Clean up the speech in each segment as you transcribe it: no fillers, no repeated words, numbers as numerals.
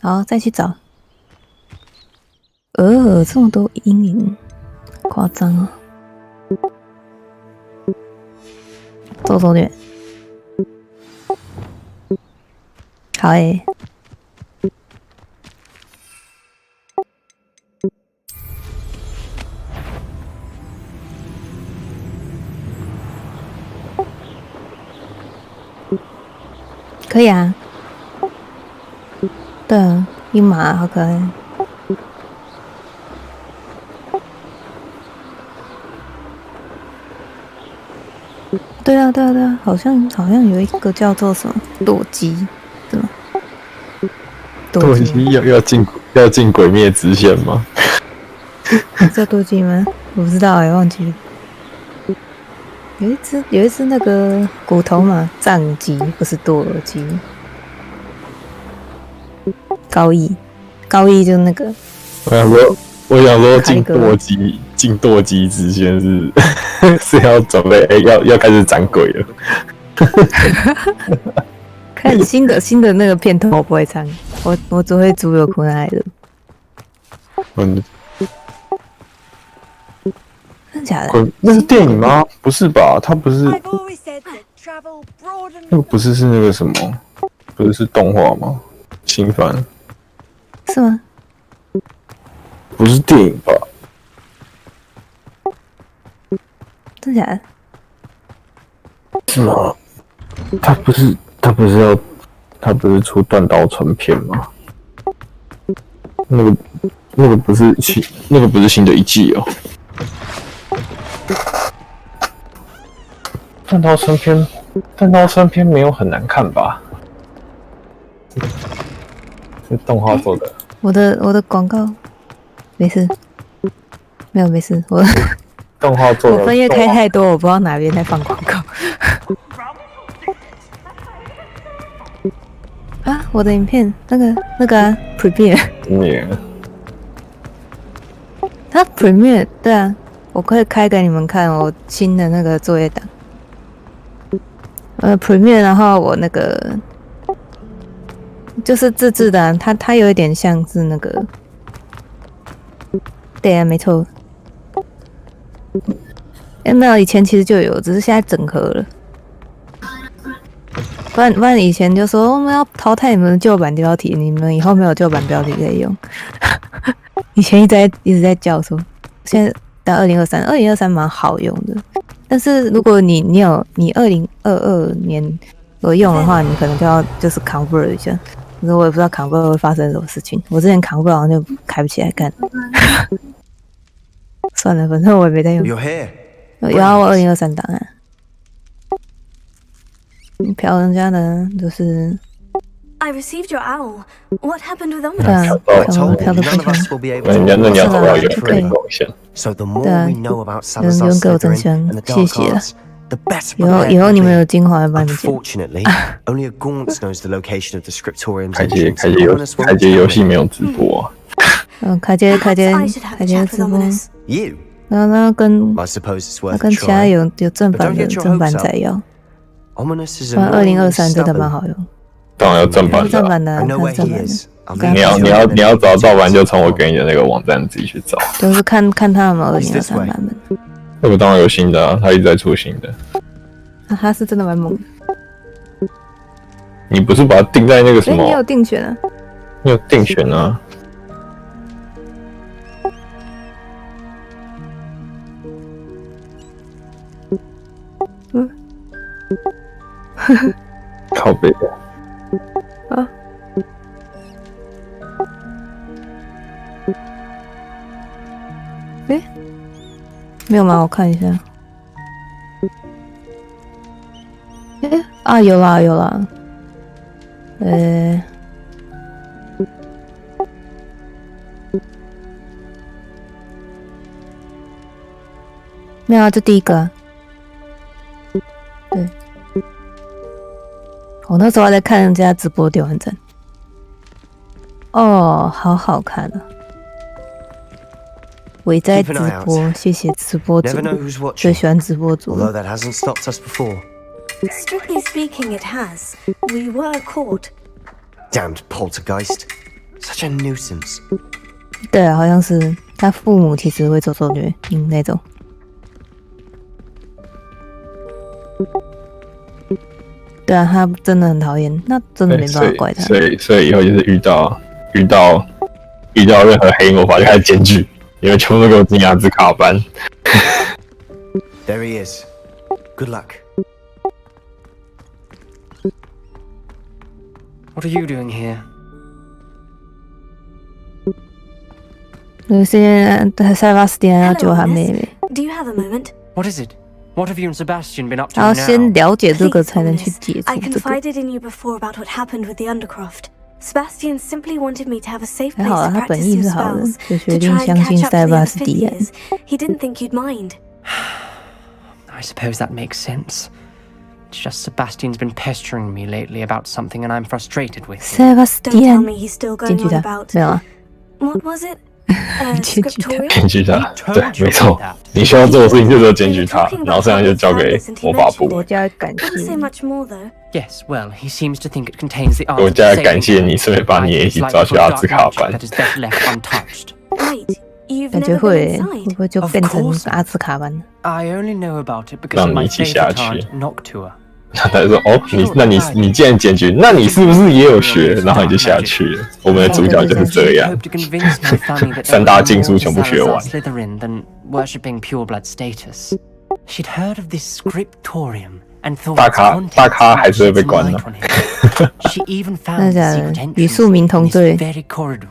好，再去找。这么多阴影，夸张啊！走点。好欸。可以啊。对啊，鹰马好可爱。对啊，好像有一个叫做什么舵机，对吗？舵机要进鬼灭之线吗？叫舵机吗？我不知道忘记了。有一只那个骨头嘛，藏机不是舵机。高义就是那个。我想说进舵机之前是要准备要开始斩鬼了。看新的那个片头我不会唱，我只会主有苦奈的。真的假的？那是电影吗？不是吧？它不是。那个不是那个什么？不是动画吗？新番。是吗？不是电影吧？真的假的？是吗？他不是出断刀春片吗？那个不是新的一季哦。断刀春片没有很难看吧？是动画做的。我的广告，没事，没事，我动画做的。我分页开太多，我不知道哪边在放广告。啊，我的影片那个啊 Premiere。它 Premiere 对啊，我可以开给你们看我新的那个作业档。Premiere， 然后我那个就是自制的啊，它有一点像是那个，对啊，没错。没有，以前其实就有，只是现在整合了。不然以前就说我们要淘汰你们的旧版标题，你们以后没有旧版标题可以用。以前一直在叫说，现在到2023蛮好用的。但是如果你2022年有用的话，你可能就是 convert 一下。可是我也不知道 convert 会发生什么事情。我之前 convert 好像就开不起来看。算了，反正我也没在用。有啊，我2023档案。嫖人家的就是。I received your owl. What happened with Ominous? 对啊，嫖的不香。那你要找到原本的贡献。对啊，有人给我真香，谢谢了。以后你们有精华要帮你们剪。开街游戏没有直播啊。开街直播。然后跟其他有正版仔要。2023真的蛮好用。当然要正版的。正版的，看正版的。你要找盗版，就从我给你的那个网站自己去找。就是看他有没有2023版本。那个当然有新的啊，他一直在出新的。他是真的蛮猛的。你不是把它定在那个什么？你有定选啊？你有定选啊？靠北啊！没有吗？我看一下。有啦。没有啊，这第一个啊。对。我那时候还在看人家直播点完赞。好好看啊！我在直播，谢谢直播主，最喜欢直播主了。Strictly speaking, it has. We were caught. Damned poltergeist. Such a nuisance. 对啊，好像是他父母其实会做错决定那种。对啊，他真的很讨厌，那真的没办法怪他。所以以后就是遇到任何黑魔法就开始检举，你们全部都给我进阿兹卡班。There he is. Good luck. What are you doing here? 现在塞巴斯蒂安要救他妹妹， Do you have a moment? What is it? What have you and Sebastian been up to 然后 now? 先了解这个 Please, 才能去 Thomas. 解 I 除这个。 confided in you before about what happened with the Undercroft. Sebastian simply wanted me to have a safe 还 place 好 to 啊，他 practice 本意 some 是好的， spells, 就 to 决定 try and 相 catch 信 up 塞 to the 巴 other 斯蒂安。 fifth years. He didn't think you'd mind. I suppose that makes sense. It's just Sebastian's been pestering me lately about something and I'm frustrated with him. 塞巴斯 Don't 蒂 tell 安 me he's still 检 going 举 on 他 about 没有啊？ what was it? 检举他 Scriptorium? 检举他， Who 对， told you 没错 that?。你需要做的事情就只有检举他，然后剩下就交给魔法部。国家感 Didn't say 谢 much more though. Yes, well, he seems to think it contains the 国 answer 家 to 感谢 saving 你，顺便把你也一 It's 起 like 抓去 little 阿 dark 兹卡 magic 班 that。is best left untouched. Wait, you've 感觉 never 会 been 耶，会 inside? 不会就 Of 变成 course. 阿兹卡班？ I only know about it because 让 of 你 my 一起下 favorite 去 aunt, Noctua. 他就说：“哦，你既然检举，那你是不是也有学？”然后你就下去了。我们的主角就是这样 Hope to convince my family that 三 there 大 was 禁 more 书 to 全部学 Salazar 完。 Slytherin than worshipping pureblood status. She'd heard of this scriptorium and thought 大 its 咖 contents 大咖 might 还是会 shed 被 some 关 light 的。 on it. She even 真 found 的 the 假的 secret？与 entrance 庶民 in 同 this 罪。 very corridor.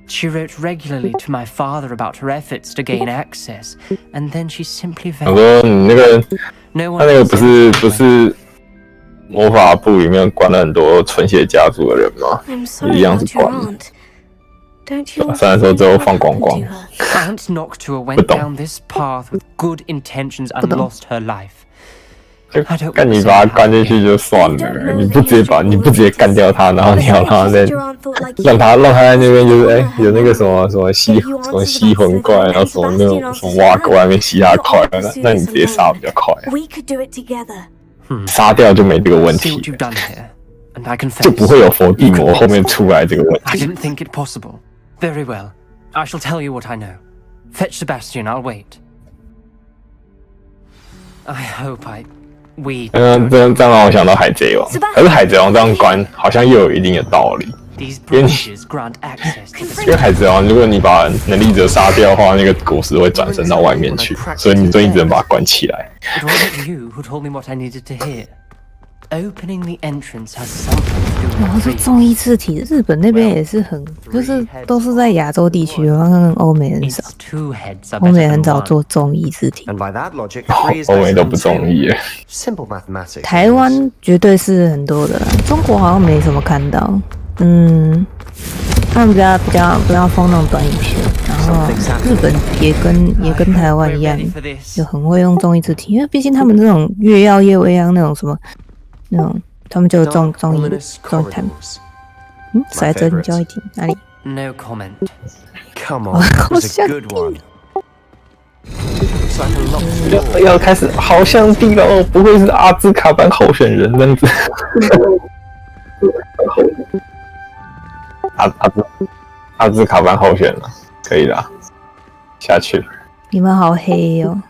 She wrote regularly to my father about her efforts to gain access, and then she simply 我 vanished. 说你那个， No 他 one 那个 else 不 ever 是 found 魔法部里面关了很多纯血家族的人吗？ I'm 也 sorry 一样是 about your 关的。 aunt. Don't you 虽然说 think 最后 what 放光 happened 光 to her?。Aunt Noctua went懂 down this path with good intentions and 不懂。 lost her life. 就 I don't 干你 want to 把 say 他干进 how 去就算 You don't 了， know 你 the 不直接 history 你 of 不直接 all 干掉他，然后你要让他 Besides, 再 your aunt thought like 让 you. 他在那边就是 She 有那个什 honour 么什么吸 her 什么吸魂怪，然后什么那种什么挖狗外面吸他的块，那你直接杀比较快， We could do it together. 杀掉就没这个问 See 题 what，you've done here, and I confess. 就不会有伏地魔后面出来这个问 I 题。 didn't think it possible. Very well. I shall tell you what I know. Fetch Sebastian, I'll wait. I hope we 这样让我想到海贼王，可是海贼王这样关好像又有一定的道理， these bridges grant access to the 因为海贼王如果你把能力者杀掉的话，那个果实会转身到外面去，所以你最近只能把它关起来。 It wasn't you who told me what I needed to hear. Opening the entrance has something to do 然后 with 是 freedom. 综艺字体，日本那边也是很，就是都是在亚洲地区，然后跟欧美很少， Its two heads are 欧美 better 很 than 少 one. 做综艺字体。 And by that logic, 3 is 欧美 less 都 than 不中 2. 意， Simple mathematics. 台湾绝对是很多的啦，中国好像没什么看到。他们比较放那种短影片，然后日本也跟台湾一样，就很会用综艺字体，因为毕竟他们这种月曜夜未央那种什么那种，他们就有综艺 Ominous 台。 corridors. 甩着你教一题哪里？ No comment. Come on, that was a good one. Looks like a locked door. 要开始好像地了，不会是阿兹卡班候选人这样子。阿兹卡班候选了，可以啦，下去。你们好黑哦！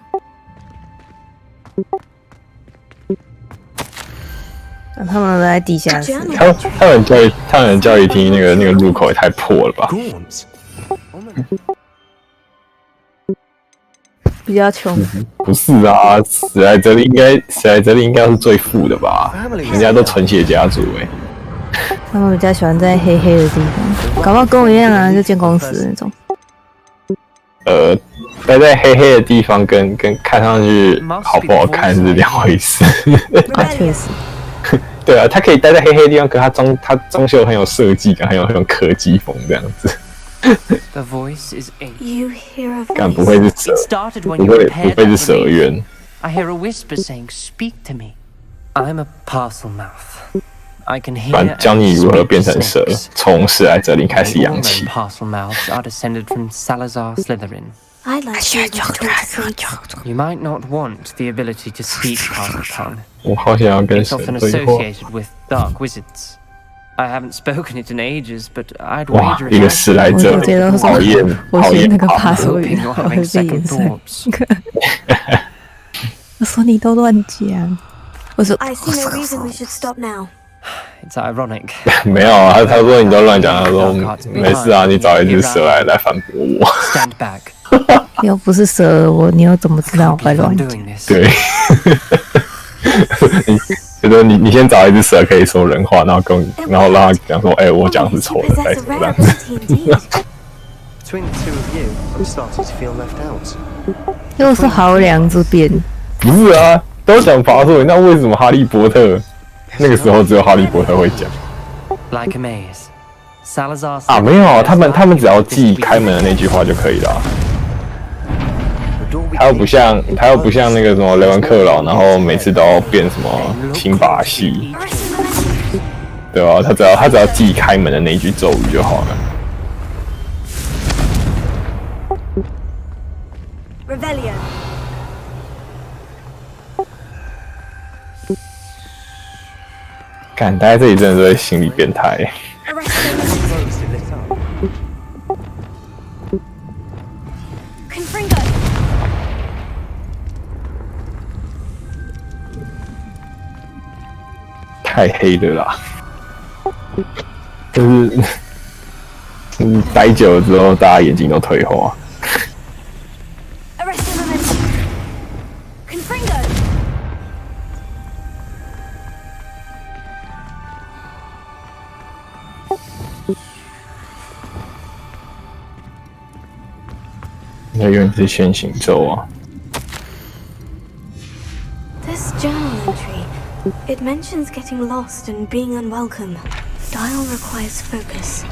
他们在地下室，他们教育厅那个入口也太破了吧？ Gaunts. 比较穷。不是啊，史莱哲林应该是最富的吧？人家都纯血家族他们比较喜欢在黑黑的地方，搞不好跟我一样啊，就建公司那种。待在黑黑的地方跟看上去好不好看是两回事。啊，确实。对啊，他可以待在黑黑的地方，可他装修很有设计感，很有科技风这样子。The voice is ink. You hear a 干 voice. 不会是蛇 It，started when 不 you 会 repaired 不会 that 是蛇 relief. 渊。 I hear a whisper saying, "Speak to me." I'm a parcel mouth. I can hear 不然教你 and 如何 speak 变成蛇 snakes.，从史莱哲林开始 All 养 known 起。 parcel mouths are descended from Salazar Slytherin. I'd like you to talk to me. You might not want the ability to speak parcel tongue. 我好想要跟 It's 神 often 对话。 associated with dark wizards. I haven't spoken it in ages, but I'd 哇， wager 一个 it 史莱哲我觉得说讨厌我讨厌学那个爬 I'm 手语 hoping you're 我 having 会被 second 眼神。 thoughts. 我说你都乱讲，我说 I see no reason we should stop now. It's ironic. 没有啊，他说你都乱讲，他说没事啊，你找一只蛇来反驳我。Stand back. 又不是蛇，你又怎么知道我 Can't 会 believe 乱 I'm 讲？ doing this. 对，觉得你先找一只蛇可以说人话，然后让他讲说，哎、我讲是错的，再 You 怎么 possess a 样 rare ability indeed. Between the two of you, I'm starting to feel left out. 又是豪良这边，不是啊，都讲爬手语，那为什么哈利波特那个时候只有哈利波特会讲 Like a maze. Salazar 啊？没有啊，他们只要记开门的那句话就可以了啊。 The door we 他又不像那个什么雷文克劳，然后每次都要变什么新把戏， Arresting momentum. 对吧？他只要记开门的那一句咒语就好了。 Revelio. 看，待在这里真的是会心理变态。 Arresting momentum. closed and lit up. Confringo. 太黑了啦，就是待久了之后，大家眼睛都退化。 Arresting momentum. Confringo. 那永远是先行咒啊！ This journal entry, it mentions getting lost and being unwelcome. Dial requires focus.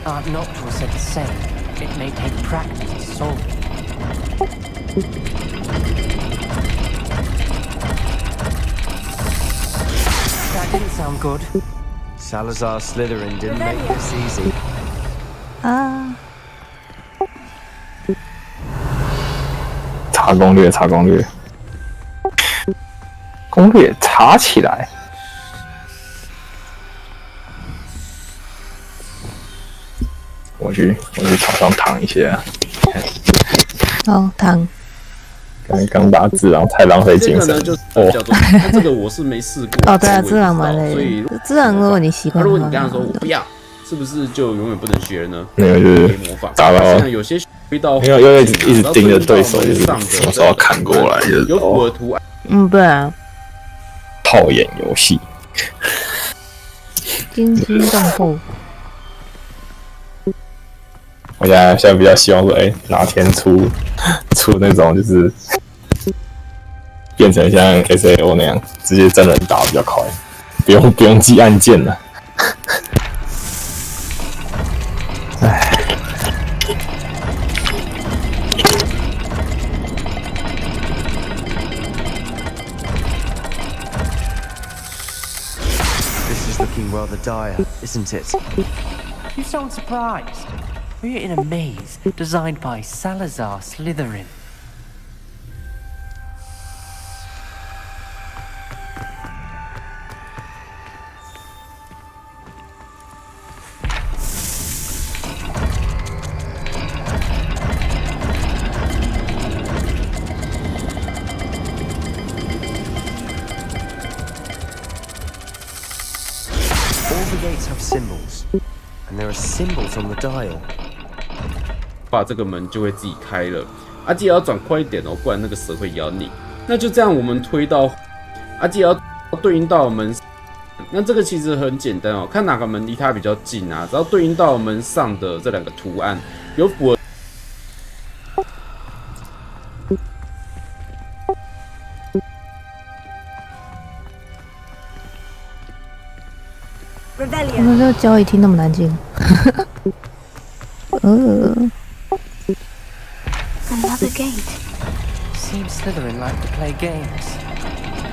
Aunt Noctua said the same. It may take practice to solve it. That didn't sound good. Salazar Slytherin didn't make this easy. 啊，查攻略，查攻略，攻略查起来。我去床上躺一下，哦，糖，刚打字，然后太浪费精神这个呢，就哦。叫做那这个我是没试过。哦，对啊，所以我也不知道自然蛮累所以的。自然如果你习惯的话，如果你跟他说我不要，是不是就永远不能学了呢？那个就是黑魔法，打到现在有些遇到要一直盯着对手，就是上什么时候看过来，就是有符合图案。嗯，对啊，套眼游戏。惊心动魄。我现在比较希望说，哪天出那种就是变成像 SAO 那样，直接真人打比较快，不用记按键了。唉， This is looking rather dire, isn't it? You sound surprised. We're in a maze designed by Salazar Slytherin. All the gates have symbols, and there are symbols on the dial. 把这个门就会自己开了。啊，记得要转快一点哦，不然那个蛇会咬你。那就这样，我们推到啊，记得要对应到门。那这个其实很简单哦，看哪个门离它比较近啊，只要对应到门上的这两个图案有符合。 我 Revelio. 们这个交易厅那么难进。Another gate. Seems Slytherin like to play games.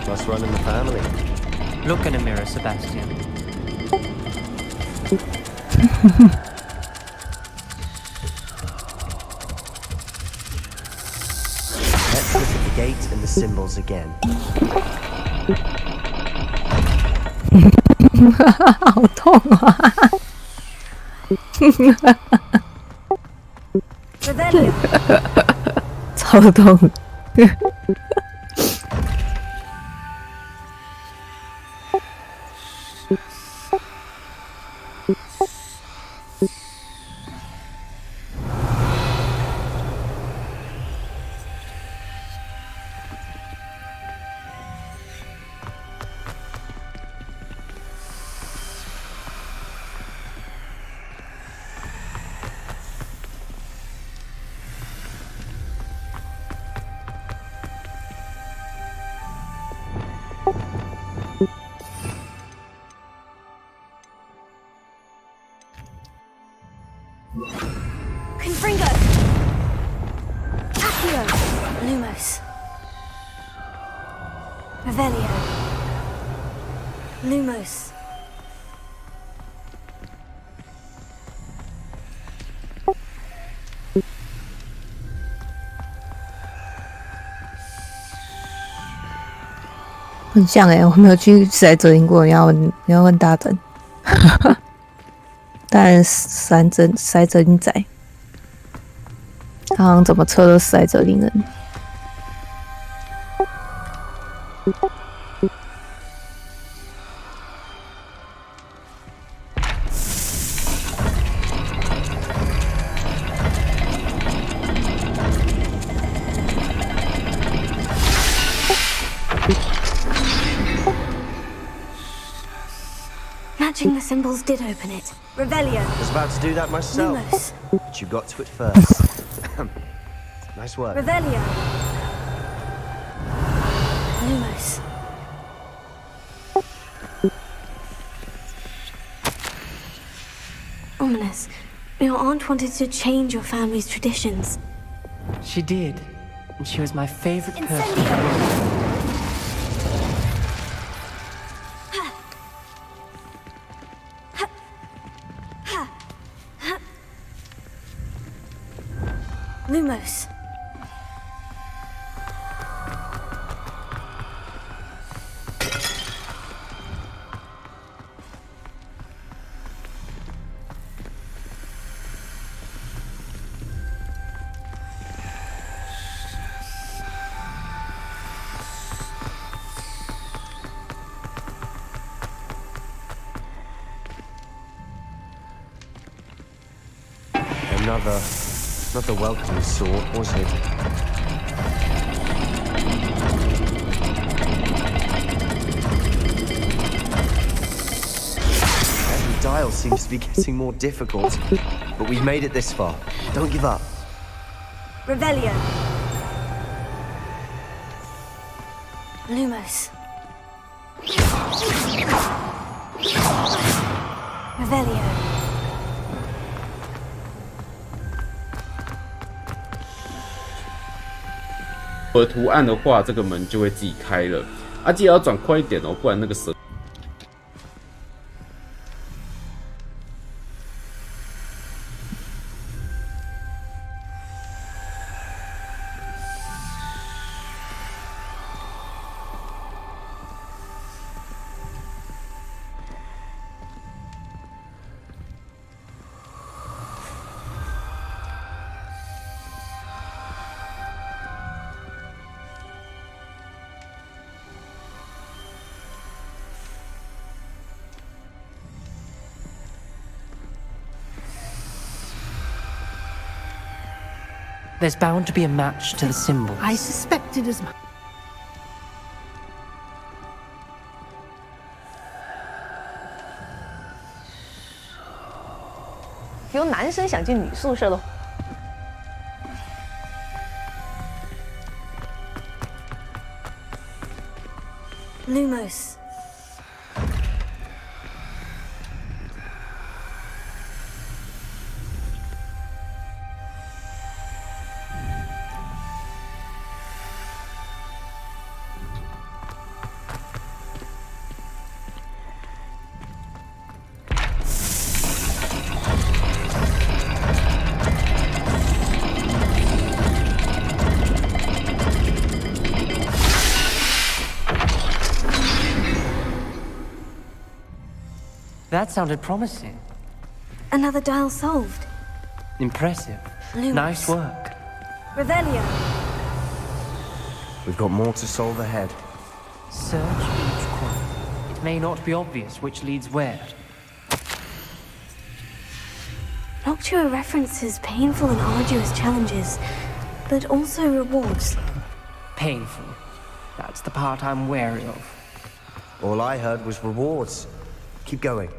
Must run in the family. Look in a mirror, Sebastian. Let's look at the gate and the symbols again. 好痛啊！ Revelio. 超痛。Confringo. Accio. Lumos. Revelio. Lumos. "很像我没有去塞泽林过，你要问大展。但塞泽林仔，他好像怎么测都塞泽林人。Matching the symbols did open it. Revelio. I was about to do that myself, Lumos. but you got to it first. Nice work. Revelio. Lumos. Ominous. Your aunt wanted to change your family's traditions. She did. And she was my favorite person. Incendio. Lumos. Another welcoming sword, was it? Every dial seems to be getting more difficult, but we've made it this far. Don't give up. Revelio. Lumos. Revelio. 有图案的话，这个门就会自己开了。啊，记得要转快一点哦，不然那个蛇。There's bound to be a match to the symbols. I suspected as much. 有男生想进女宿舍的。Lumos. That sounded promising. Another dial solved. Impressive. Lumos. Nice work. Revelio. We've got more to solve ahead. Search each coin. It may not be obvious which leads where. Noctua references painful and arduous challenges, but also rewards. Painful. That's the part I'm wary of. All I heard was rewards. Keep going.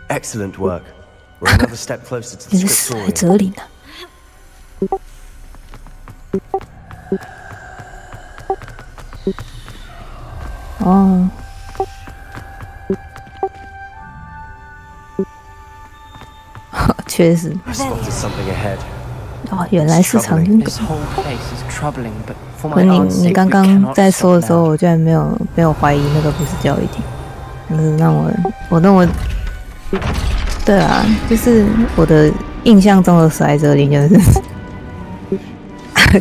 Excellent work. We're another step closer to the 你是死在 scriptorium. 这里呢。哦，确实， I spotted something ahead. 哦，原来是长晕 This whole place is troubling, but for 可 my 你 aunt's 你 sake, 刚 we 刚 cannot 在说 stop 的时候， now. 我居然没有怀疑那个不是教育题，就是让我认为，对啊，就是我的印象中的死在这里就是，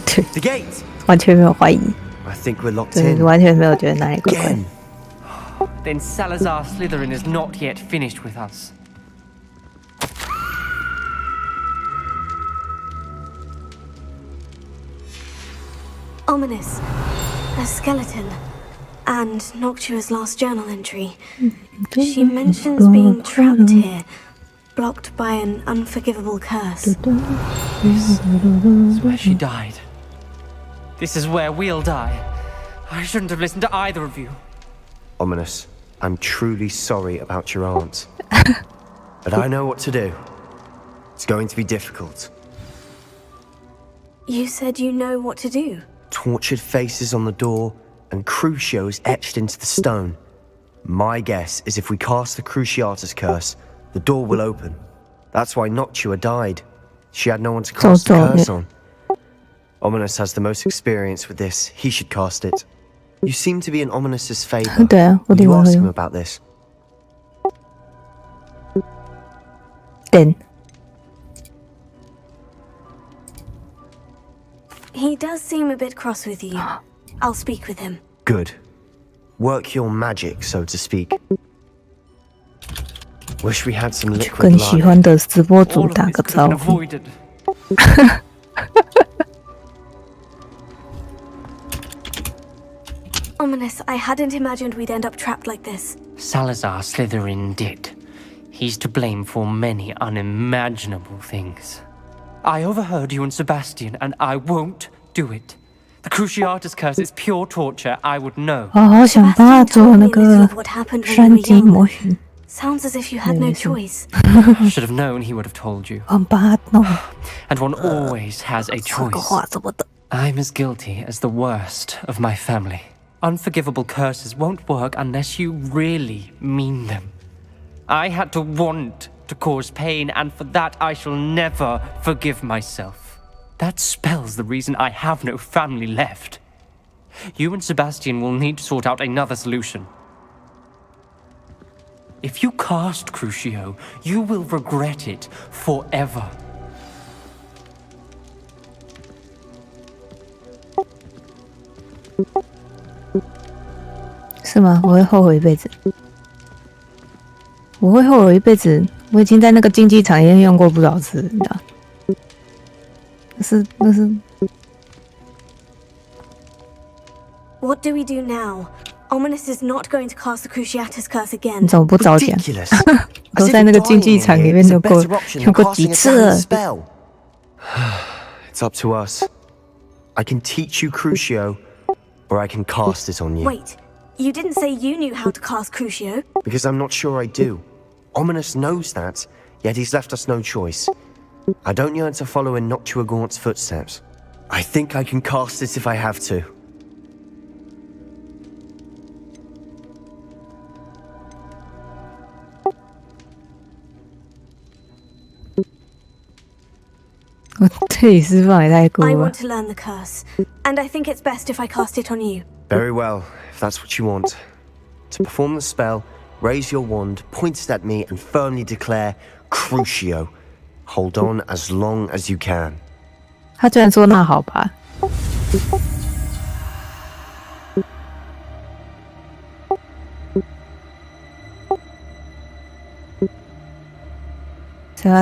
对， The gate! 完全没有怀疑， I think we're locked 对， in. 完全没有觉得哪里怪怪的 Again.。Then Salazar Slytherin is not yet finished with us. Ominous. A skeleton. And Noctua's last journal entry. She mentions being trapped here, blocked by an unforgivable curse. It's where she died. This is where we'll die. I shouldn't have listened to either of you. Ominous, I'm truly sorry about your aunt. But I know what to do. It's going to be difficult. You said you know what to do. Tortured faces on the door, and Crucios etched into the stone. My guess is if we cast the Cruciatus curse, the door will open. That's why Noctua died. She had no one to cast the curse on. Ominous has the most experience with this. He should cast it. You seem to be in Ominous's favor. 对啊，我 Will 另 you 外 ask 会 him 用 about this? 等 He does seem a bit cross with you. I'll speak with him. Good. Work your magic, so to speak. Wish we had some 去 liquid 跟喜 luck. 欢的直播 All 主 of 打 this 个 could 招 have been 呼。 avoided. Ominous, I hadn't imagined we'd end up trapped like this. Salazar Slytherin did. He's to blame for many unimaginable things. I overheard you and Sebastian, and I won't do it. The Cruciatus curse is pure torture, I would know. 我好想帮他 Sebastian 做 told 那 me little 个 of what happened when 山 we were 鸡模 young. 型， Sounds as if you had no Maybe so. choice. Should have known he would have told you. 我帮他弄 And one always has a 这个 choice. 画怎么的？ I'm as guilty as the worst of my family. Unforgivable curses won't work unless you really mean them. I had to want to cause pain, and for that I shall never forgive myself. That spells the reason I have no family left. You and Sebastian will need to sort out another solution. If you cast Crucio, you will regret it forever. 是吗？我会后悔一辈子。我会后悔一辈子。我已经在那个竞技场里面用过不少次，你知道？那是 What do we do now? Ominous is not going to cast the Cruciatus curse 你 again. 怎么不早讲？ Ridiculous. 都 As if 在那个 dying 竞技 in 场里 here 面 is a 用过 better option 用 than 过几 casting a 次 damn 了。 spell. It's up to us. I can teach you Crucio, or I can cast it on you. Wait, you didn't say you knew how to cast Crucio. Because I'm not sure I do. Ominous knows that, yet he's left us no choice. I don't yearn to follow in Noctua Gaunt's footsteps. I think I can cast it if I have to. 我对你释放也太过 I 了 want。to learn the curse, and I think it's best if I cast it on you. Very well, if that's what you want. To perform the spell, raise your wand, point it at me, and firmly declare Crucio. Hold on as long as you can. 他居然说那好吧。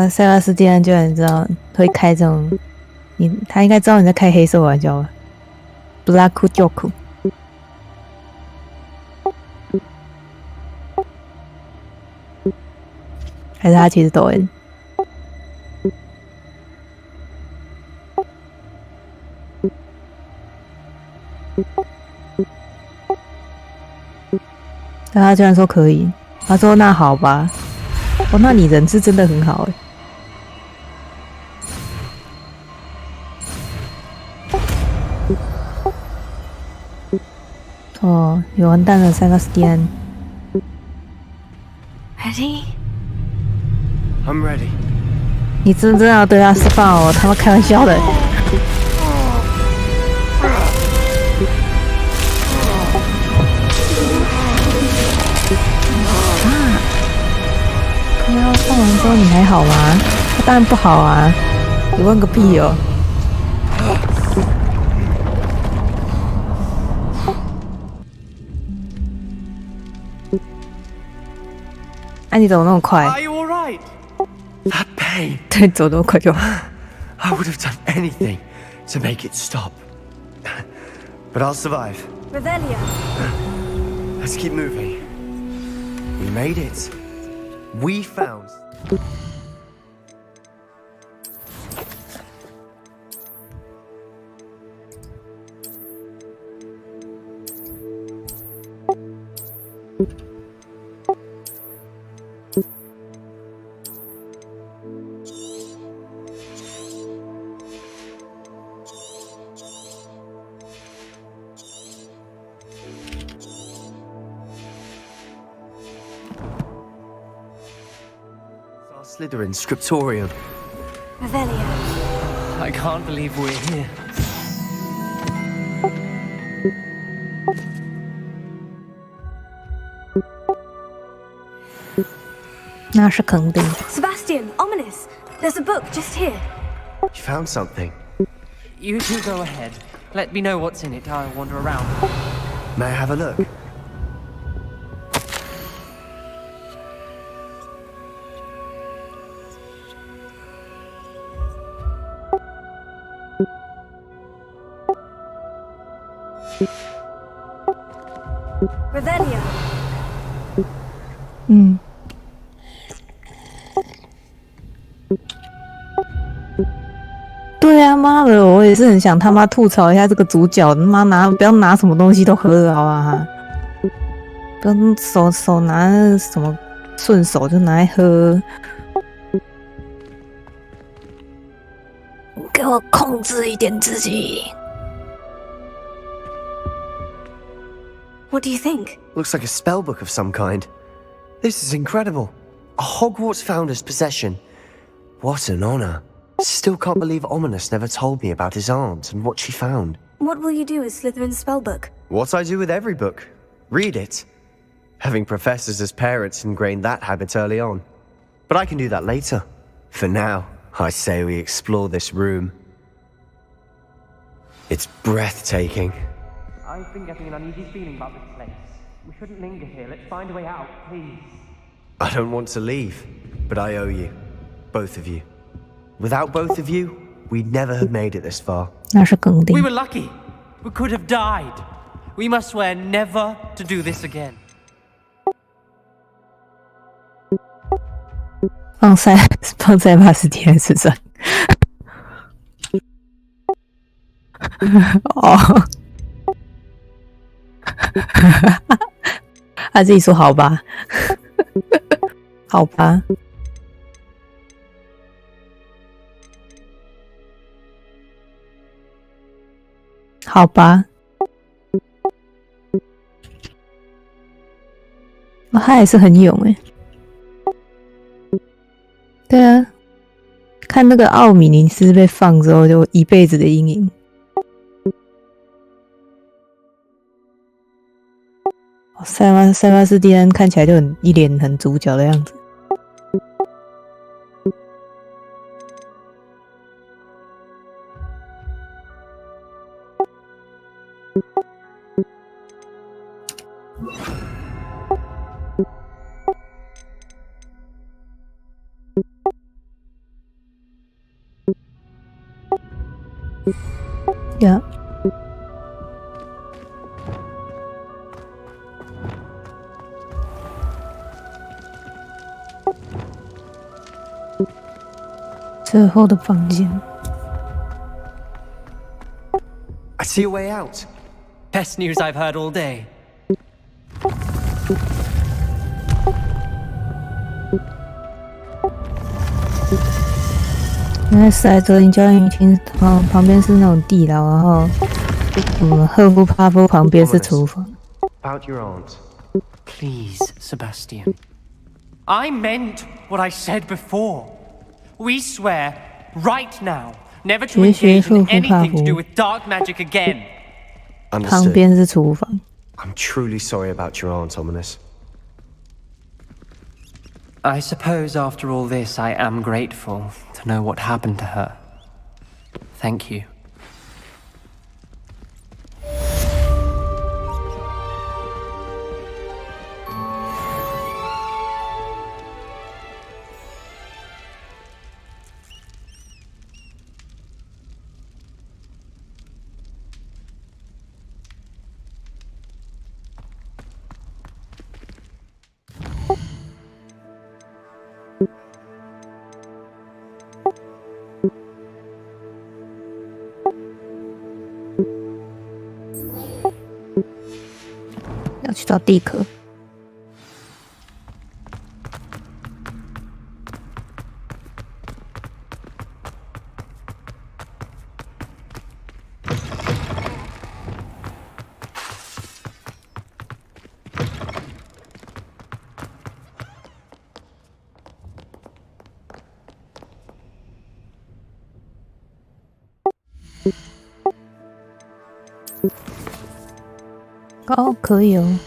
塞巴斯蒂安居然知道会开这种，他应该知道你在开黑色玩笑吧 ？Black joke。还是他其实抖音？但他居然说可以，他说那好吧。哦，那你人是真的很好哎。哦，你完蛋了，塞巴斯蒂安。Ready? I'm ready. 你真的要对他释放哦？他妈开玩笑的。要放完之后你还好吗？他当然不好啊！你问个屁哦！你怎么那么快？ Are you alright? That pain. 对，走那么快就好。I would have done anything to make it stop. But I'll survive. Revelio. Let's keep moving. We made it. We found. Slytherin Scriptorium. Revelio. I can't believe we're here. 那是肯定。Sebastian, ominous. There's a book just here. You found something. You two go ahead. Let me know what's in it. I'll wander around. May I have a look? Revelio. 嗯。对啊，妈的，我也是很想他妈吐槽一下这个主角，他妈不要拿什么东西都喝好啊！不要手拿什么顺手就拿来喝，给我控制一点自己。What do you think? Looks like a spell book of some kind. This is incredible. A Hogwarts founder's possession. What an honor. Still can't believe Ominous never told me about his aunt and what she found. What will you do with Slytherin's spellbook? What I do with every book. Read it. Having professors as parents ingrained that habit early on. But I can do that later. For now, I say we explore this room. It's breathtaking. I've been getting an uneasy feeling about this place. We shouldn't linger here. Let's find a way out, please. I don't want to leave, but I owe you. Both of you. Without both of you, we'd never have made it this far. 那是肯定 We。were lucky. We could have died. We must swear never to do this again. 放塞巴斯蒂安身上。哦，他自己说好吧，好吧。好吧，他还是很勇哎。对啊，看看那个奥米尼斯被放之后，就一辈子的阴影。塞巴斯蒂安看起来就一脸很主角的样子。呀，最后的房间。I see a way out. Best news I've heard all day. 原来史莱哲林教育厅旁边是那种地牢，然后赫夫帕夫旁边是厨房。About your aunt. Please, Sebastian. I meant what I said before. We swear, right now, never to engage in anything to do with dark magic again. 旁 Understood. 边是厨房。I'm truly sorry about your aunt, Ominous. I suppose after all this, I am grateful to know what happened to her. Thank you. 要去找地壳。哦，可以哦。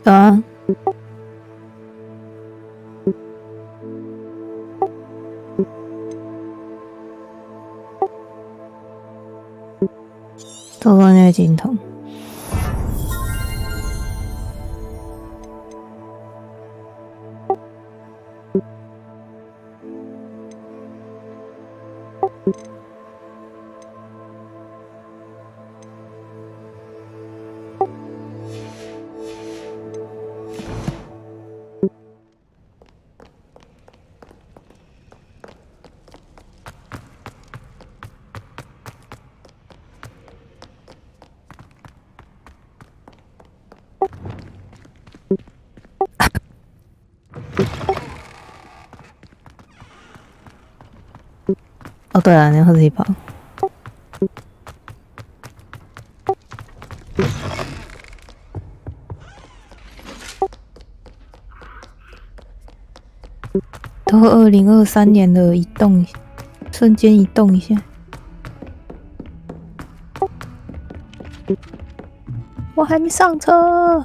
啊，偷放那个金筒。哦，对了，你要自己跑。都2023年了，移动，瞬间移动一下。我还没上车。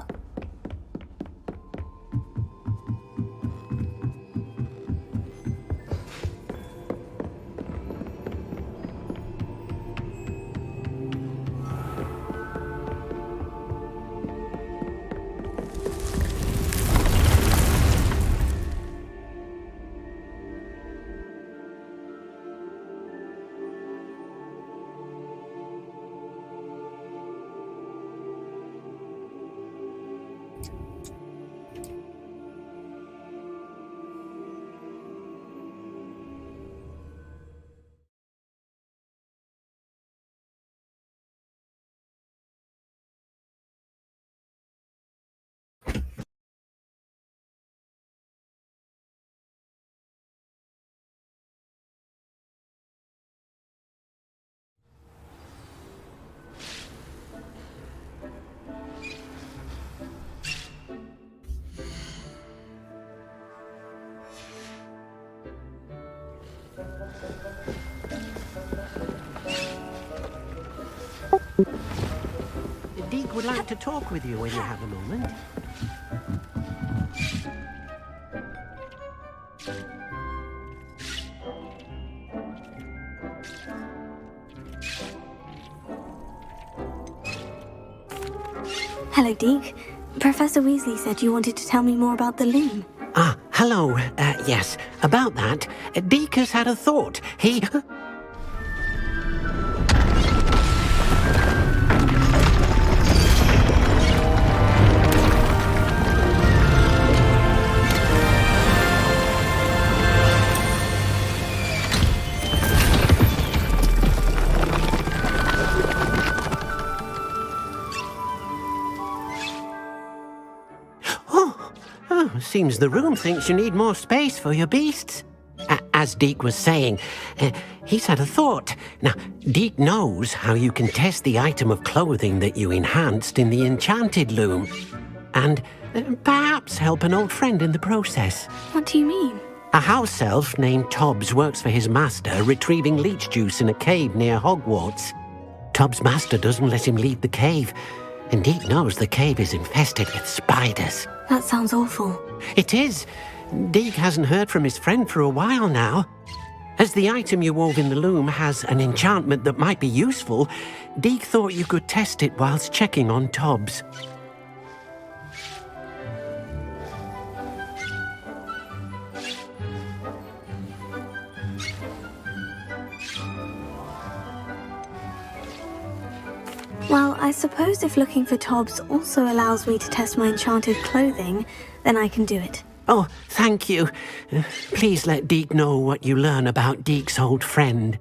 Deke would like to talk with you when you have a moment. Hello, Deke. Professor Weasley said you wanted to tell me more about the loom. Ah, hello. Yes, about that. Deke has had a thought. He... Seems the room thinks you need more space for your beasts. As Deke was saying, he's had a thought. Now, Deke knows how you can test the item of clothing that you enhanced in the enchanted loom. And perhaps help an old friend in the process. What do you mean? A house elf named Tobbs works for his master retrieving leech juice in a cave near Hogwarts. Tobbs' master doesn't let him leave the cave. And Deke knows the cave is infested with spiders. That sounds awful. It is. Deke hasn't heard from his friend for a while now. As the item you wove in the loom has an enchantment that might be useful, Deke thought you could test it whilst checking on Tobbs. Well, I suppose if looking for Tobbs also allows me to test my enchanted clothing, then I can do it. Oh, thank you. Please let Deke know what you learn about Deke's old friend.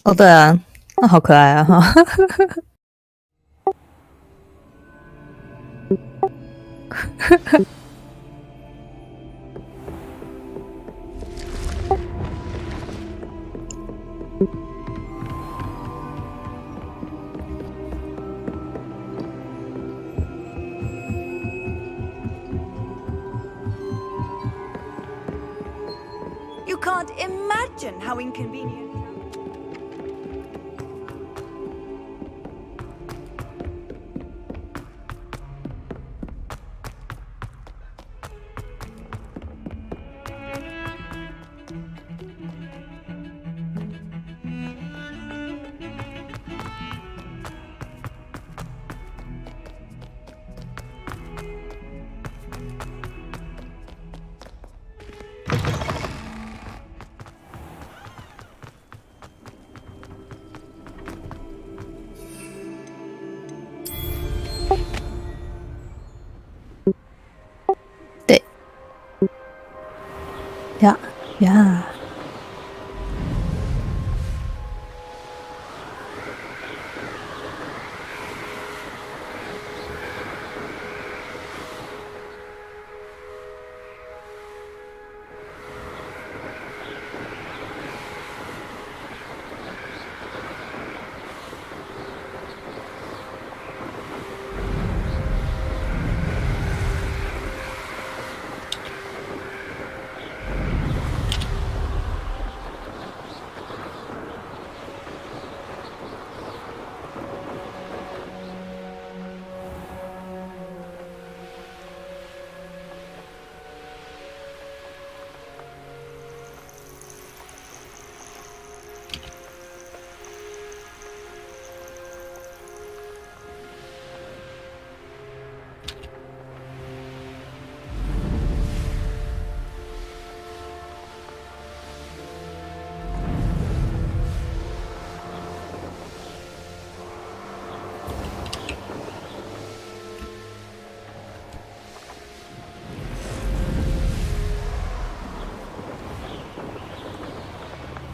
Oh, 对啊，那好可爱啊哈。You can't imagine how inconvenient. Yeah, yeah.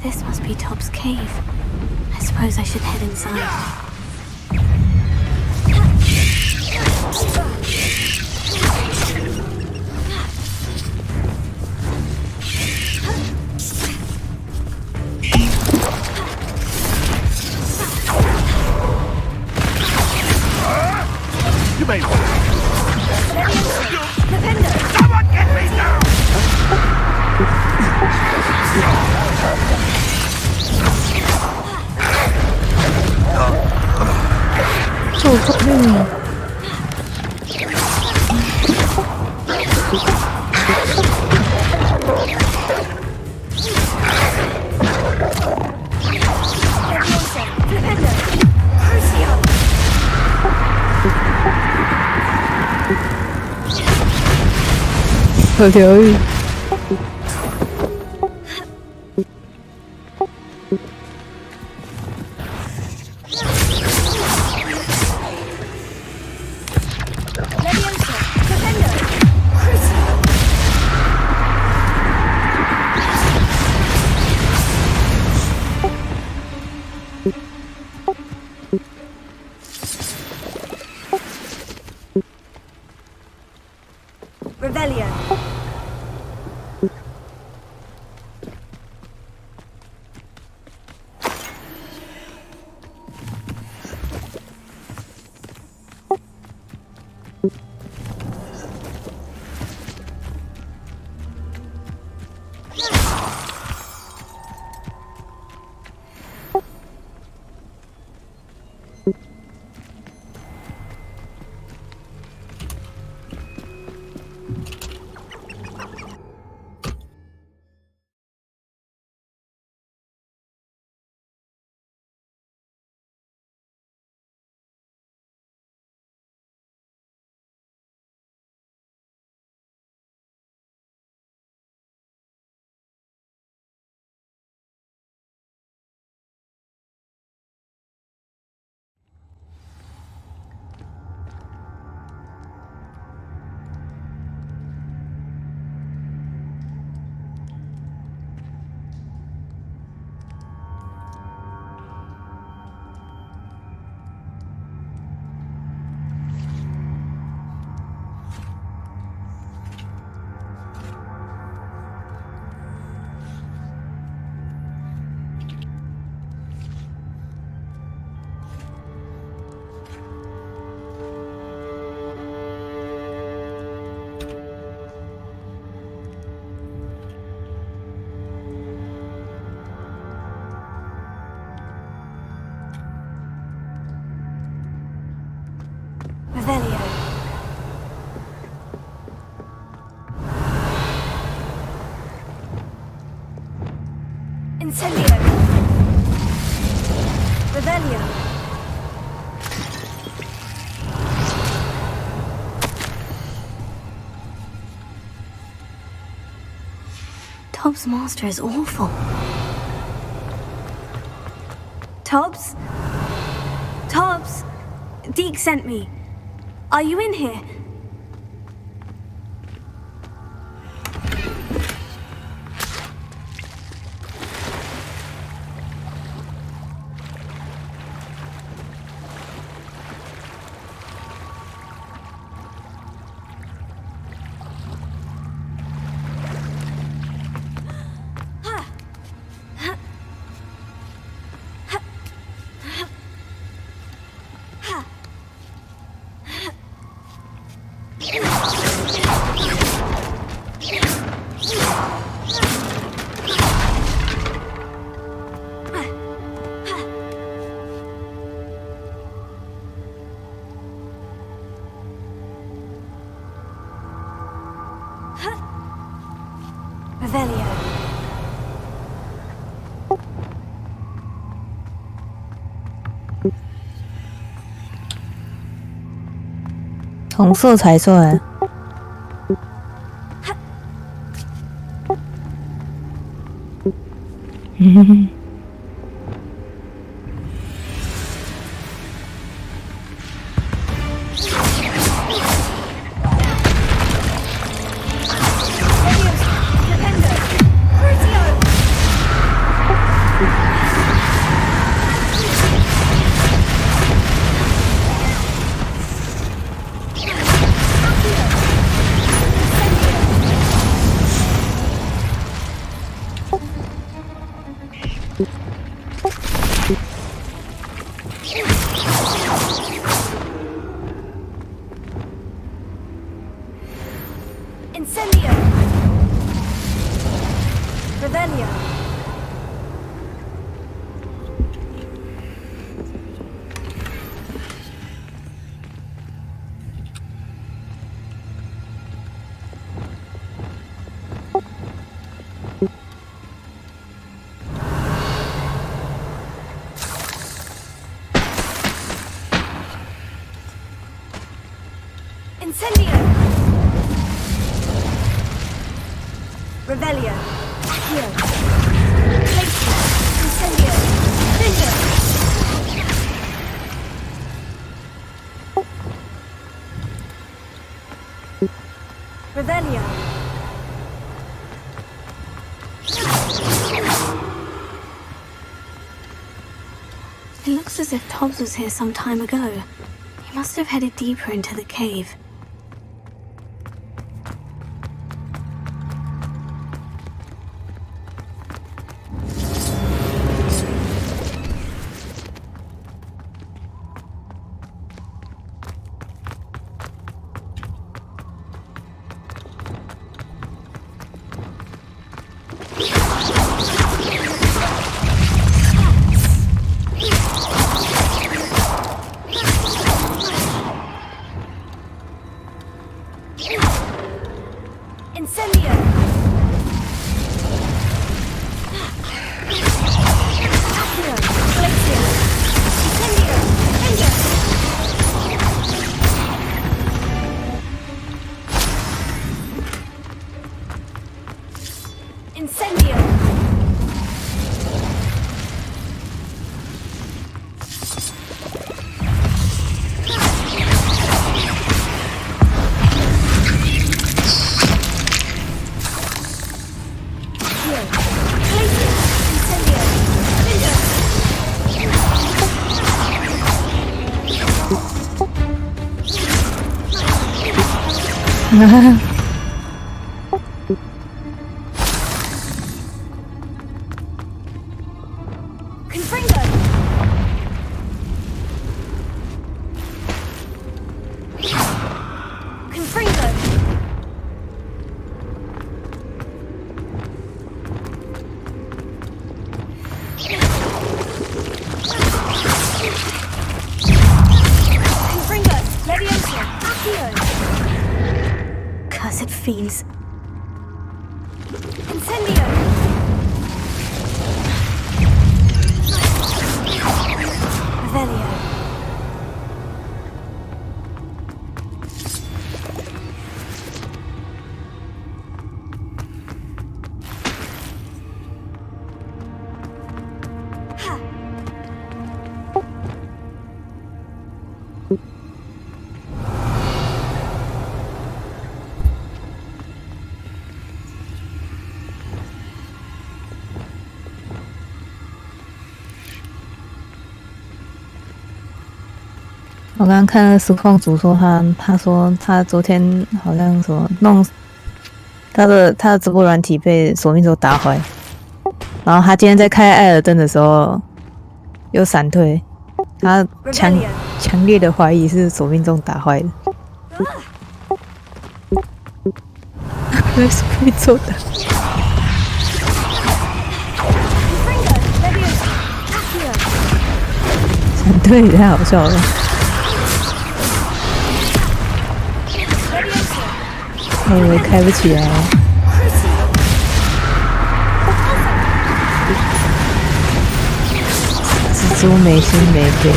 This must be Top's cave. I suppose I should head inside. You made one. Someone get me down! 做错命。可疗愈。Revelio. Revelio. Incendio. Revelio. Top's master is awful. Tobbs? Tobbs? Deke sent me. Are you in here? Revelio. 红色才算。Incendio! Revelio! Incendio! Revelio! Accio! Glacier! Incendio! Vingo! Revelio! It looks as if Tobbs was here some time ago. He must have headed deeper into the cave. Incendio! Accio! Glacier! Incendio! Vingo! Incendio! Confringo! Confringo! Confringo! Leviosa! Accio! Cursed fiends. Incendio! Revelio. Ha! 我刚刚看了实况组说他说他昨天好像什么弄他的直播软体被索命咒打坏，然后他今天在开艾尔登的时候又闪退，他强烈的怀疑是索命咒打坏的。那是可以做的。闪退也太好笑了。我以为开不起来了。蜘蛛没心没肺。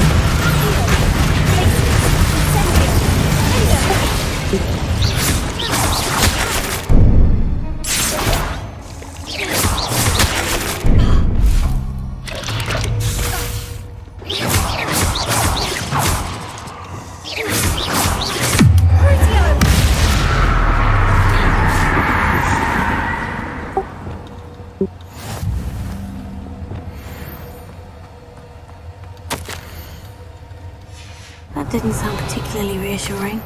That didn't sound particularly reassuring.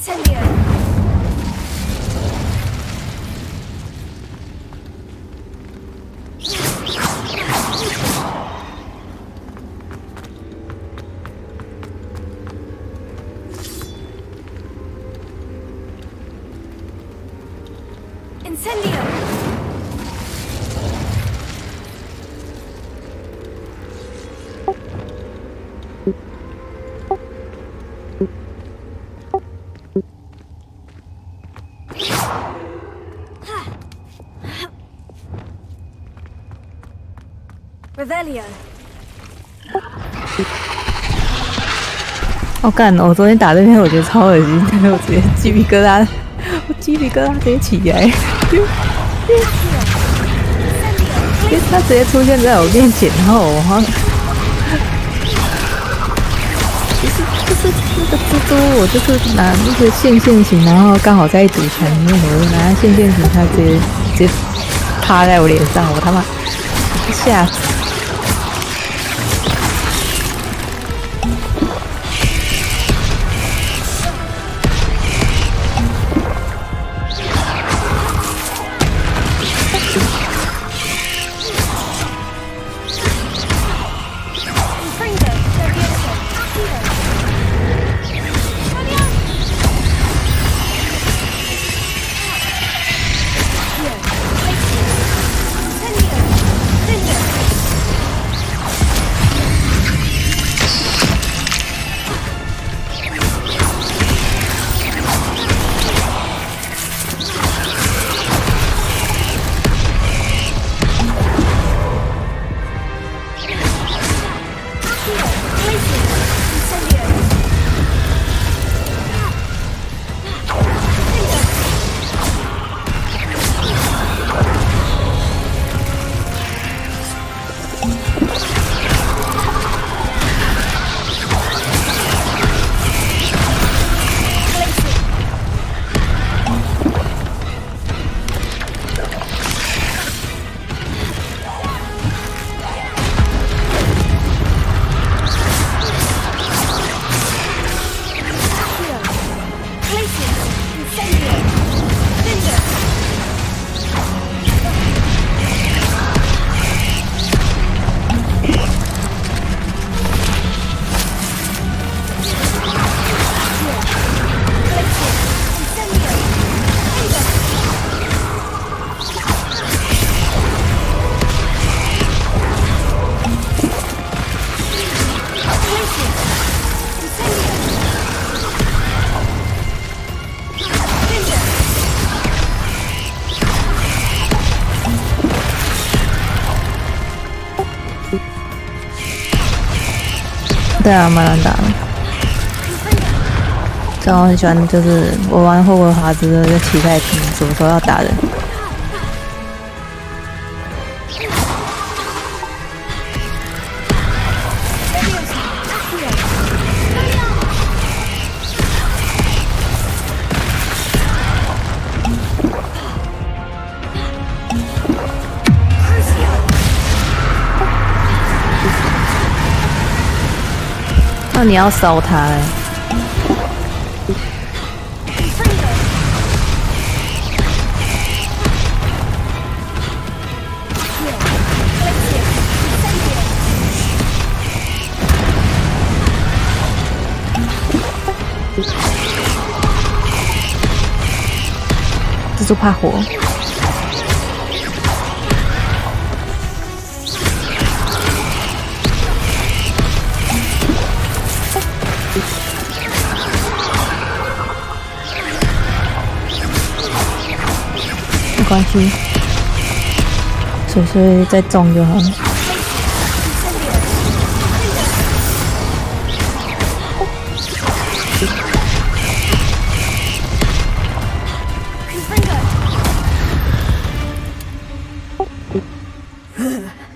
Incendio. Incendio. 我干！我昨天打这篇我觉得超恶心，但是我直接鸡皮疙瘩，我鸡皮疙瘩直接起来，因为他直接出现在我面前，然后我好像就是那个蜘蛛，我就是拿那个线型，然后刚好在一堵墙里面，我就拿线型，他直接趴在我脸上，我他妈吓死！对啊，蛮难打的。这样我很喜欢，就是我玩霍格华兹的，就期待什么时候要打人。那你要烧它欸。蜘蛛怕火。没关系，水水再中就好了。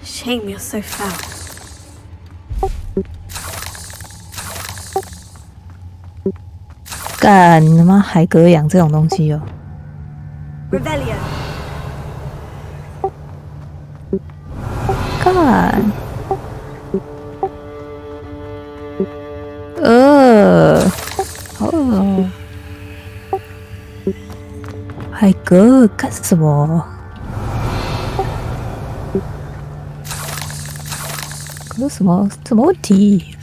Shame you're so foul. 干你他妈海格养这种东西哦！ Rebellion. 干，好恶哦！海格干什么？有什么问题？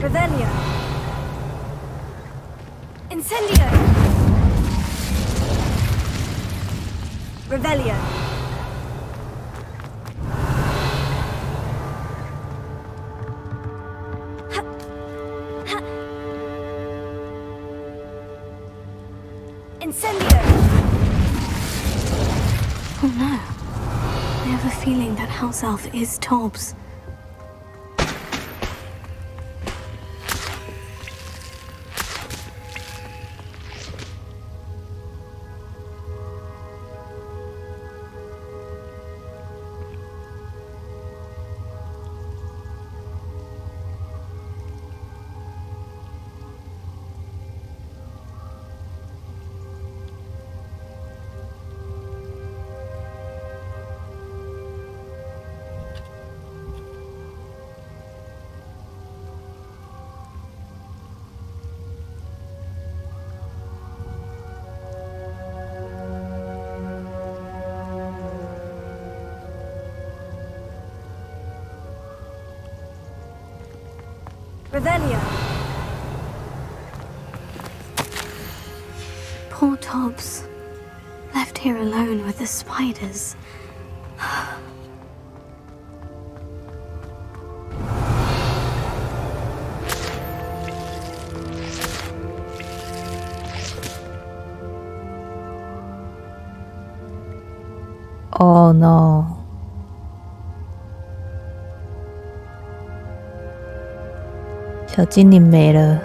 Revelio. Incendio. Revelio. Incendio. Oh no. I have a feeling that house elf is Tobbs. Revelio. Poor Tobbs. Left here alone with the spiders. Oh no. 小精灵没了。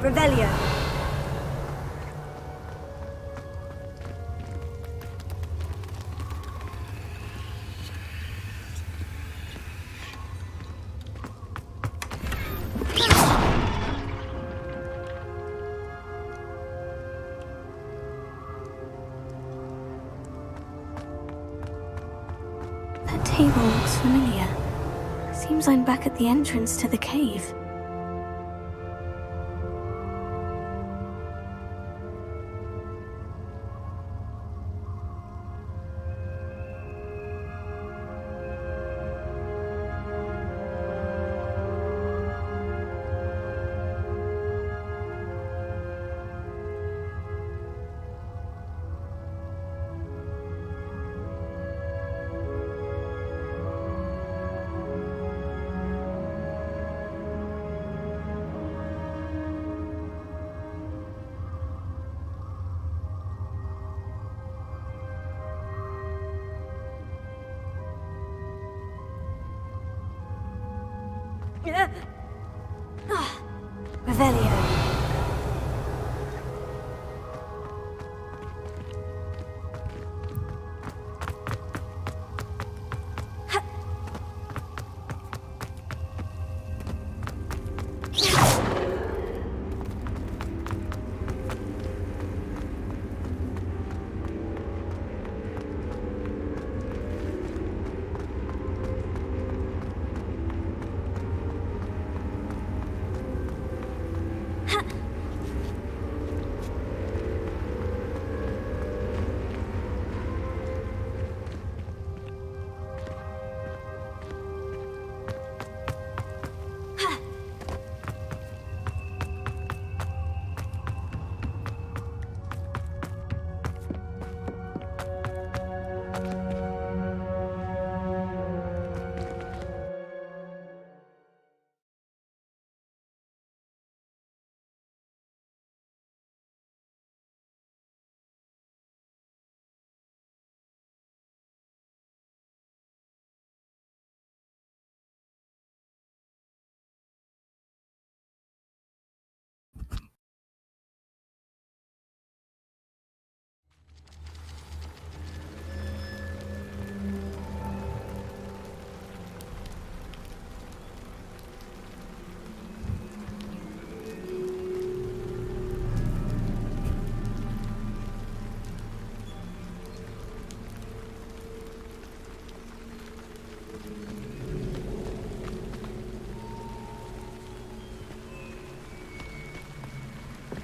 Revelio. That table looks familiar. Seems I'm back at the entrance to the cave. Revelio.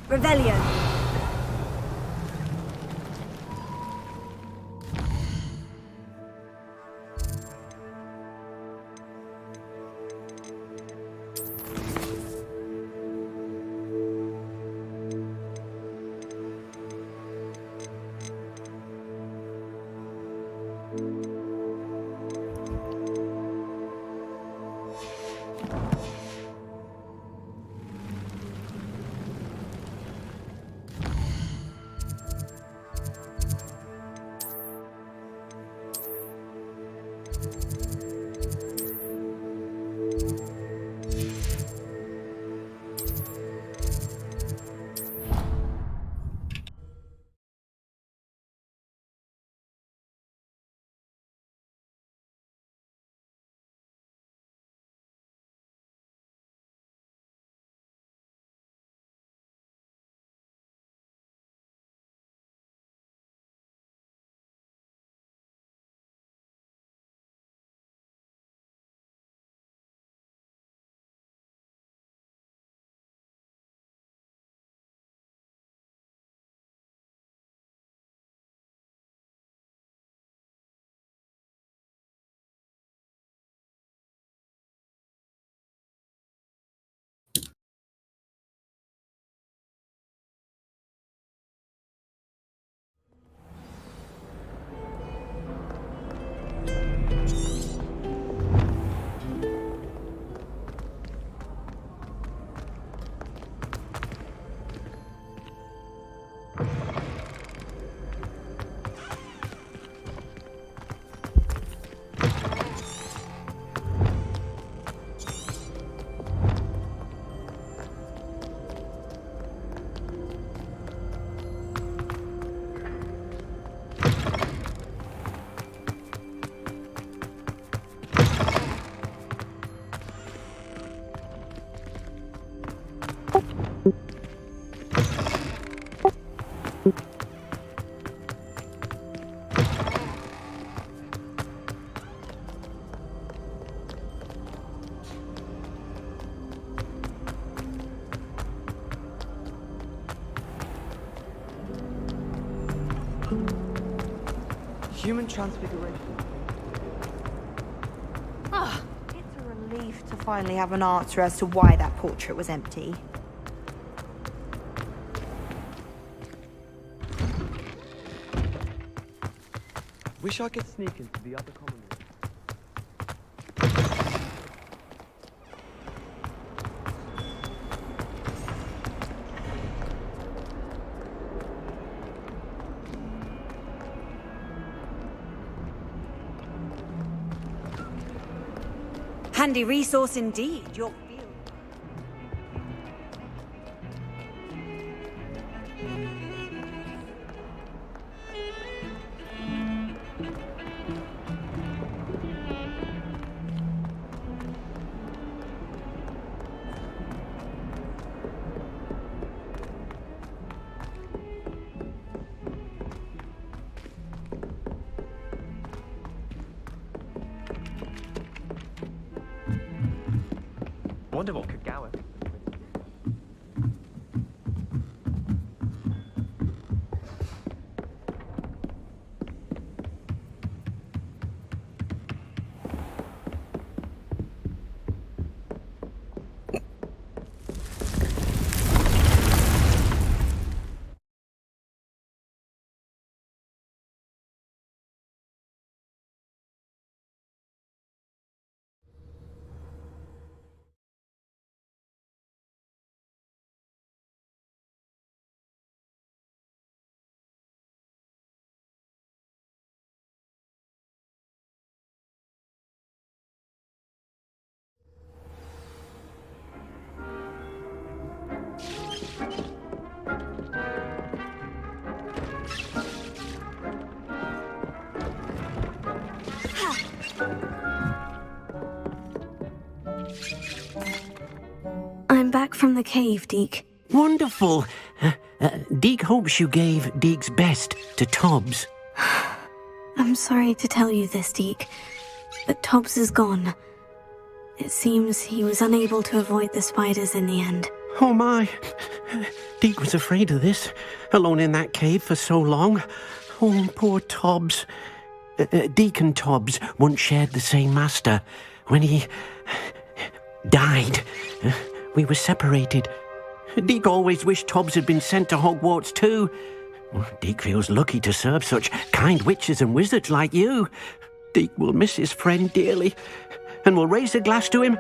Revelio. Human transfiguration. Ah, it's a relief to finally have an answer as to why that portrait was empty. Wish I could sneak into the other common room. Handy resource indeed, your field. Wonder what could Gower. I'm back from the cave, Deke. Wonderful. Deke hopes you gave Deke's best to Tobbs. I'm sorry to tell you this, Deke, but Tobbs is gone. It seems he was unable to avoid the spiders in the end. Oh my. Deke was afraid of this, alone in that cave for so long. Oh, poor Tobbs. Deke and Tobbs once shared the same master. When he died, we were separated. Deke always wished Tobbs had been sent to Hogwarts too. Deke feels lucky to serve such kind witches and wizards like you. Deke will miss his friend dearly, and will raise a glass to him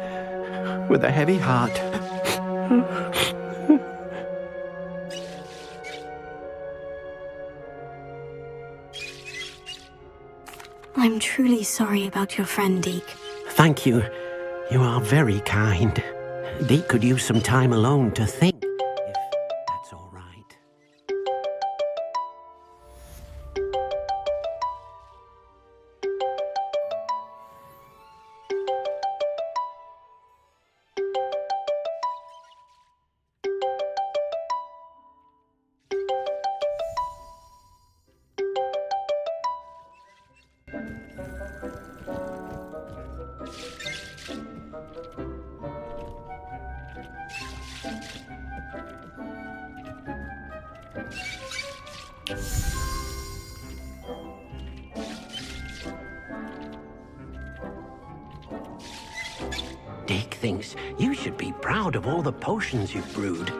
with a heavy heart. I'm truly sorry about your friend, Deke. Thank you. You are very kind. Deke could use some time alone to think, if that's all right. Deke thinks you should be proud of all the potions you've brewed.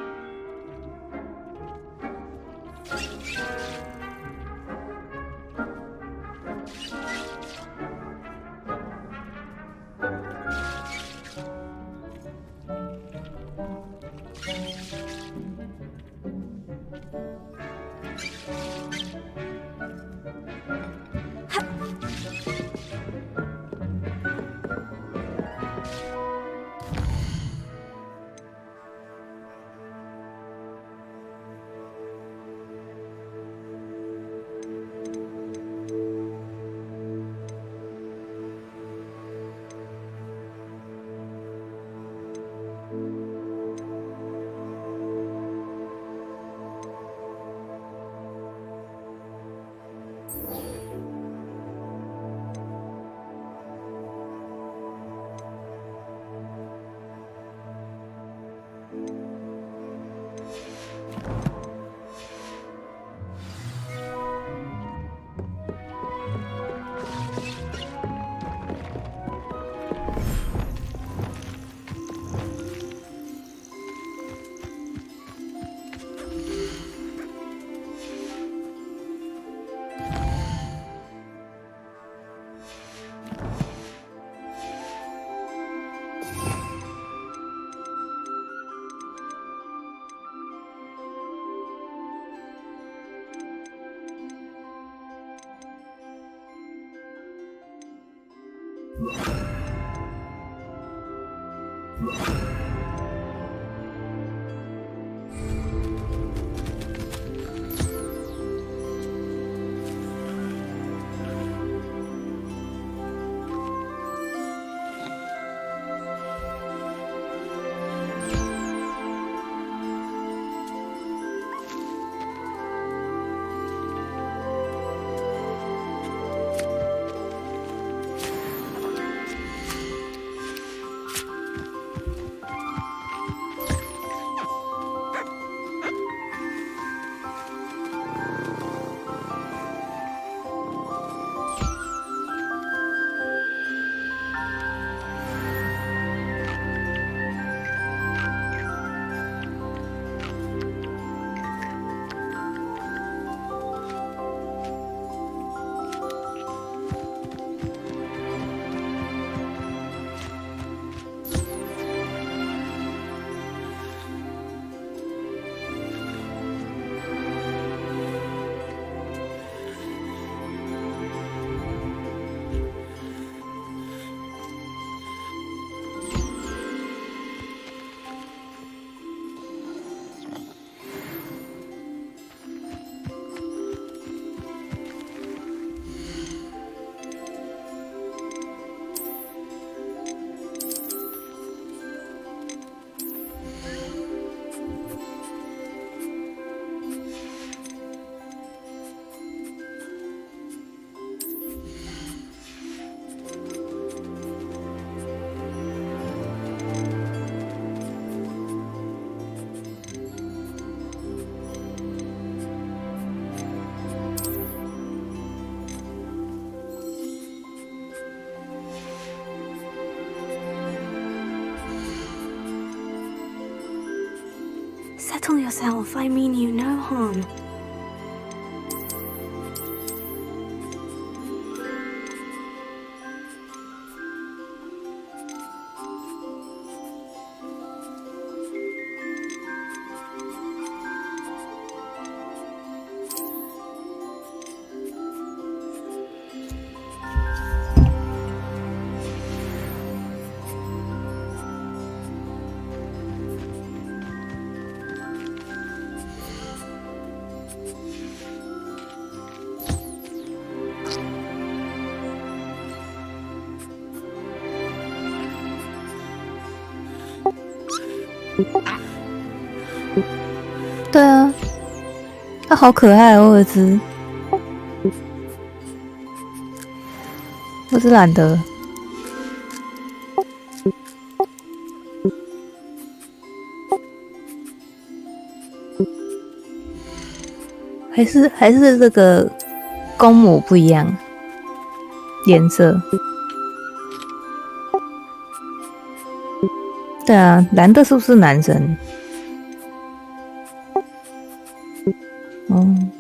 Settle yourself. I mean you no harm.对啊，它好可爱哦，我只懒得。还是这个公母不一样，颜色。对啊，蓝的是不是男生？嗯。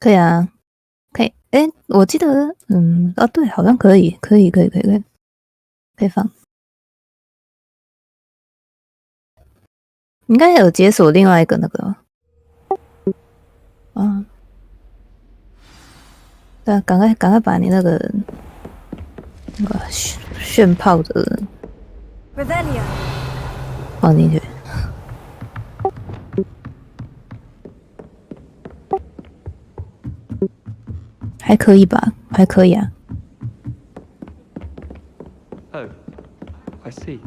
可以啊，可以。我记得，对，好像可以放。应该有解锁另外一个那个，对啊，赶快把你那个炫炮的放进去。还可以吧，还可以啊。Oh, I see.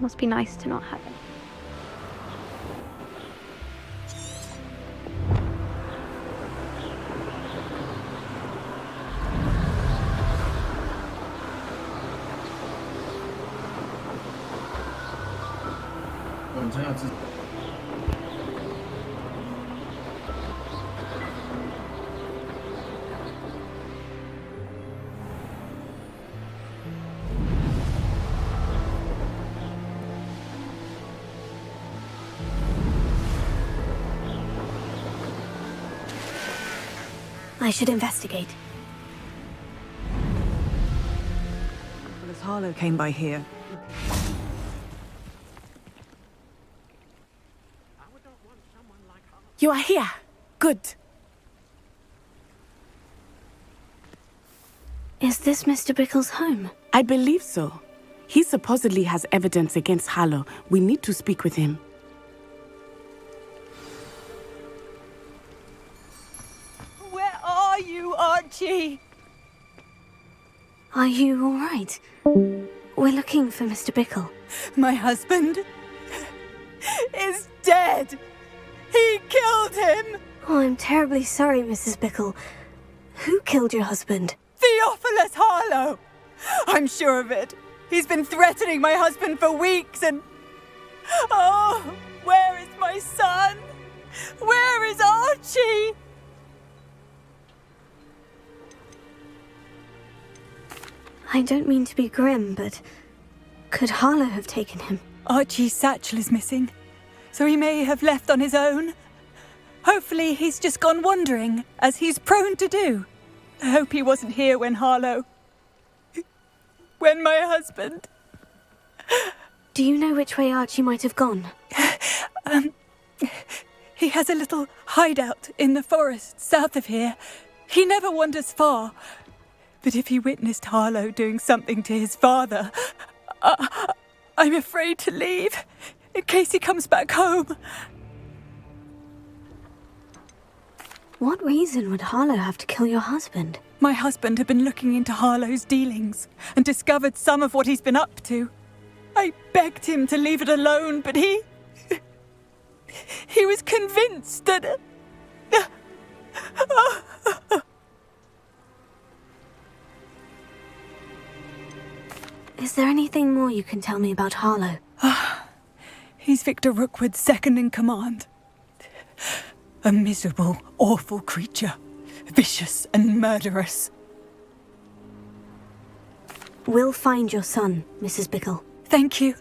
Must be nice to not have it. 晚餐要自己。I should investigate. As Harlow came by here. You are here. Good. Is this Mr. Bickle's home? I believe so. He supposedly has evidence against Harlow. We need to speak with him. Where are you, Archie? Are you all right? We're looking for Mr. Bickle. My husband is dead. He killed him. Oh, I'm terribly sorry, Mrs. Bickle. Who killed your husband? Theophilus Harlow. I'm sure of it. He's been threatening my husband for weeks and... Oh, where is my son? Where is Archie? I don't mean to be grim, but could Harlow have taken him? Archie's satchel is missing, so he may have left on his own. Hopefully he's just gone wandering, as he's prone to do. I hope he wasn't here when my husband... Do you know which way Archie might have gone? He has a little hideout in the forest south of here. He never wanders far. But if he witnessed Harlow doing something to his father, I'm afraid to leave, in case he comes back home. What reason would Harlow have to kill your husband? My husband had been looking into Harlow's dealings and discovered some of what he's been up to. I begged him to leave it alone, but he was convinced that... Is there anything more you can tell me about Harlow? He's Victor Rookwood's second in command. A miserable, awful creature. Vicious and murderous. We'll find your son, Mrs. Bickle. Thank you.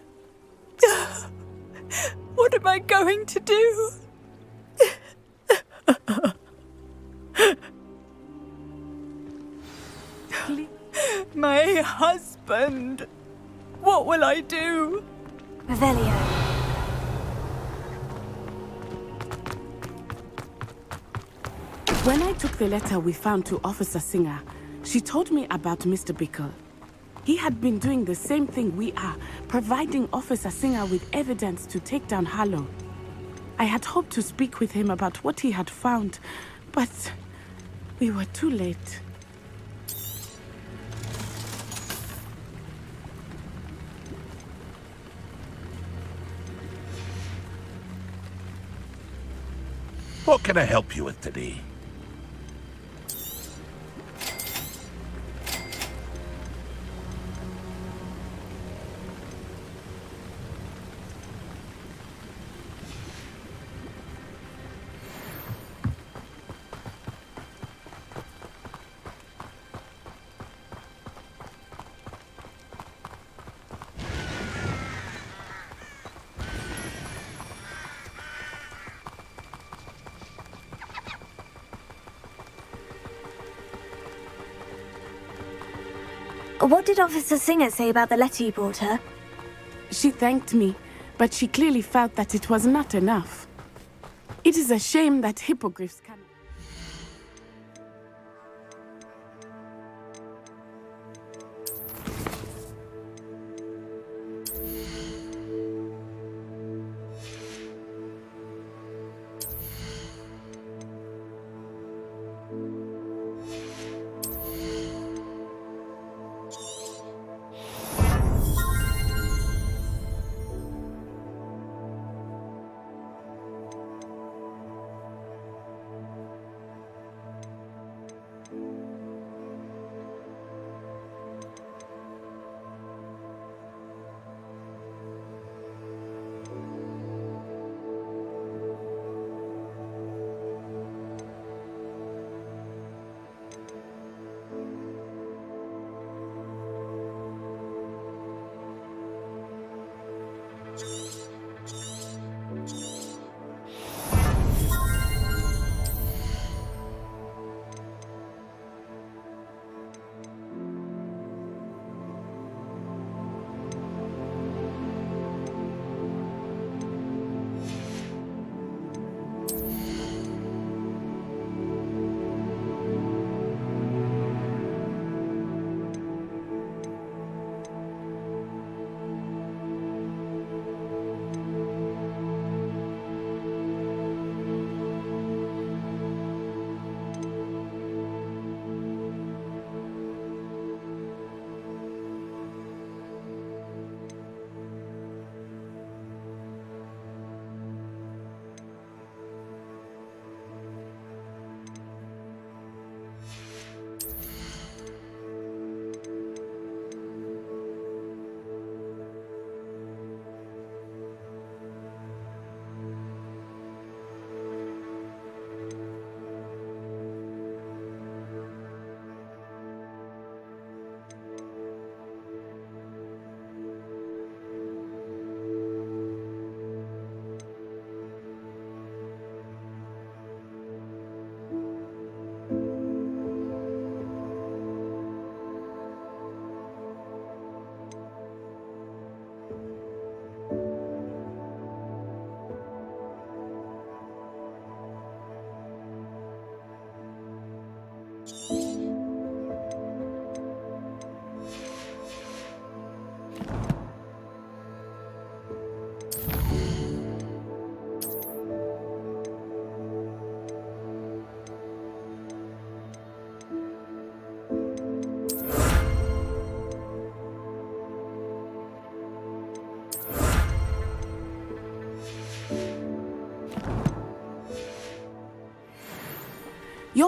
What am I going to do? My husband. What will I do? Revelio. When I took the letter we found to Officer Singer, she told me about Mr. Bickle. He had been doing the same thing we are, providing Officer Singer with evidence to take down Harlow. I had hoped to speak with him about what he had found, but we were too late. What can I help you with today? What did Officer Singer say about the letter you brought her? She thanked me, but she clearly felt that it was not enough. It is a shame that hippogriffs can...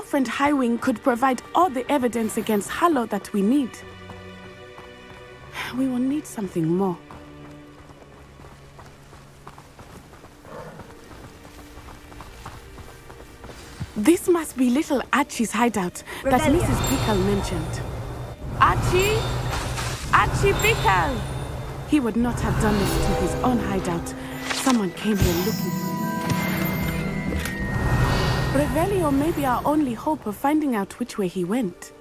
friend Highwing could provide all the evidence against Harlow that we need. We will need something more. This must be little Archie's hideout that Mrs. Pickle mentioned. Archie? Archie Pickle! He would not have done this to his own hideout. Someone came here looking. Revelio may be our only hope of finding out which way he went.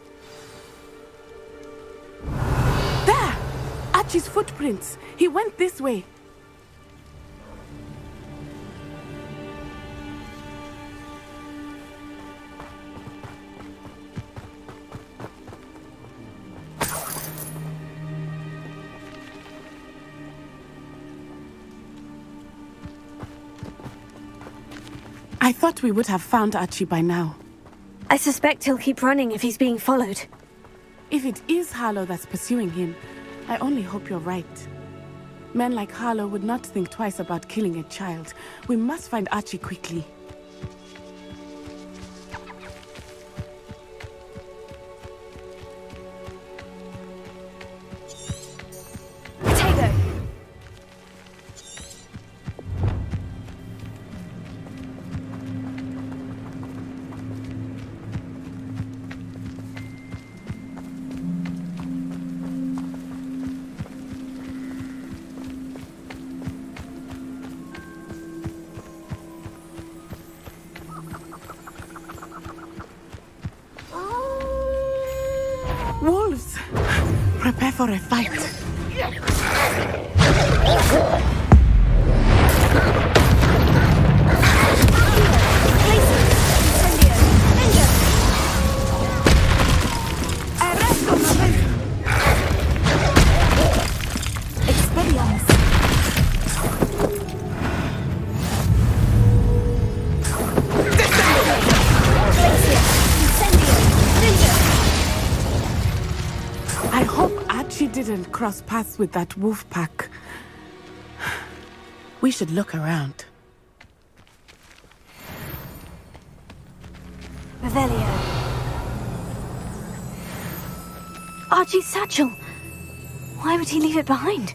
There! Archie's footprints. He went this way. I thought we would have found Archie by now. I suspect he'll keep running if he's being followed. If it is Harlow that's pursuing him, I only hope you're right. Men like Harlow would not think twice about killing a child. We must find Archie quickly. Wolves! Prepare for a fight. I hope Archie didn't cross paths with that wolf pack. We should look around. Revelio. Archie's satchel. Why would he leave it behind?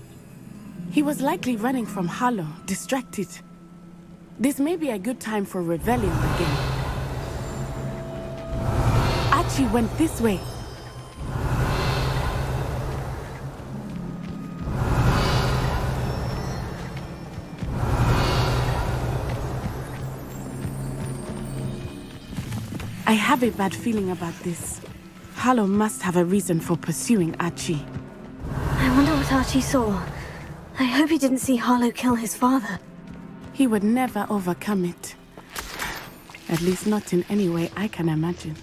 He was likely running from Harlow, distracted. This may be a good time for Revelio again. Archie went this way. I have a bad feeling about this. Harlow must have a reason for pursuing Archie. I wonder what Archie saw. I hope he didn't see Harlow kill his father. He would never overcome it. At least not in any way I can imagine.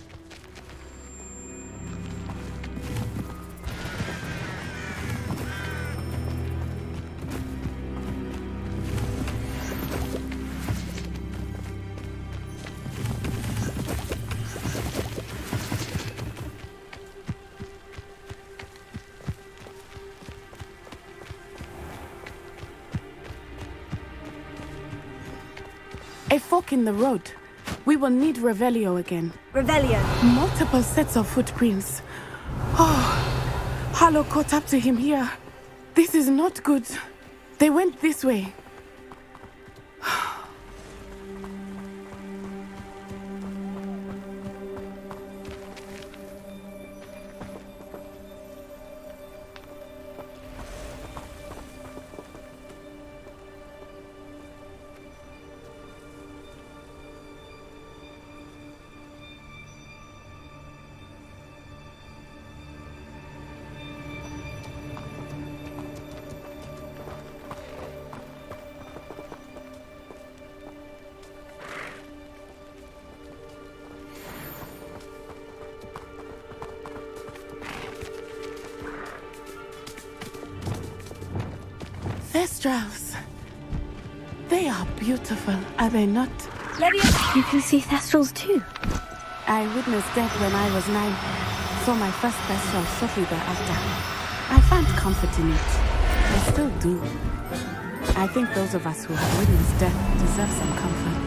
A fork in the road. We will need Revelio again. Revelio. Multiple sets of footprints. Oh, Harlow caught up to him here. This is not good. They went this way. Thestrals. They are beautiful, are they not? You can see Thestrals too. I witnessed death when I was 9. Saw my first Thestral shortly thereafter. I found comfort in it. I still do. I think those of us who have witnessed death deserve some comfort.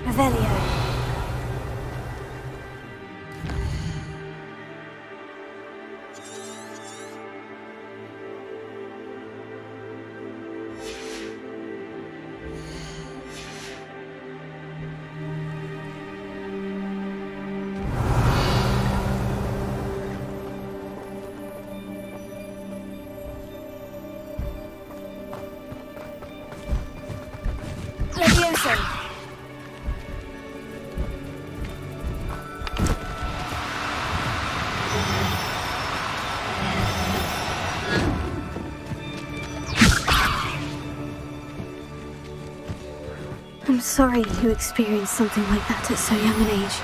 Revelio. Levioso. I'm sorry you experienced something like that at so young an age.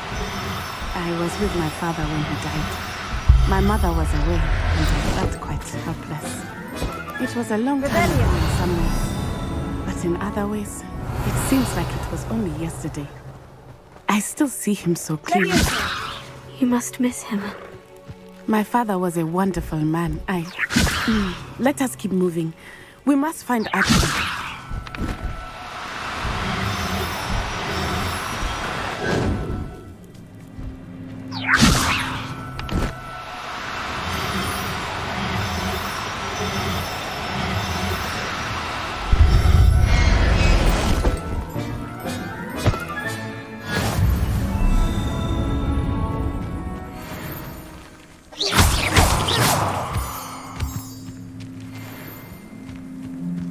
I was with my father when he died. My mother was away, and I felt quite helpless. It was a long time ago in some ways, but in other ways, it seems like it was only yesterday. I still see him so clearly. You must miss him. My father was a wonderful man. Let us keep moving. We must find Archie.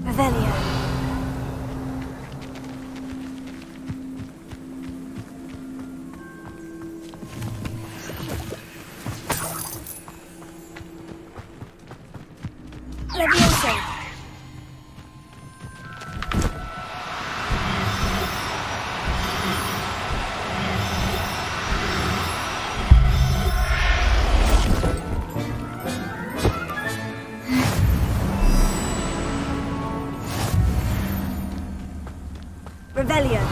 Revelio. Levioso. Revelio.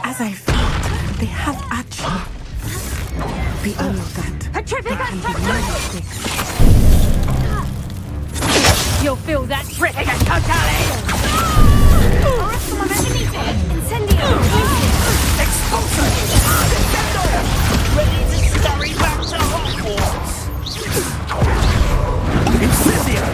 As I thought, they have Archie. Beyond that, there can be no mistakes. You'll feel that Triffica totally! Incendio! Expulsor! Ready to scurry back to Hogwarts! Incendio!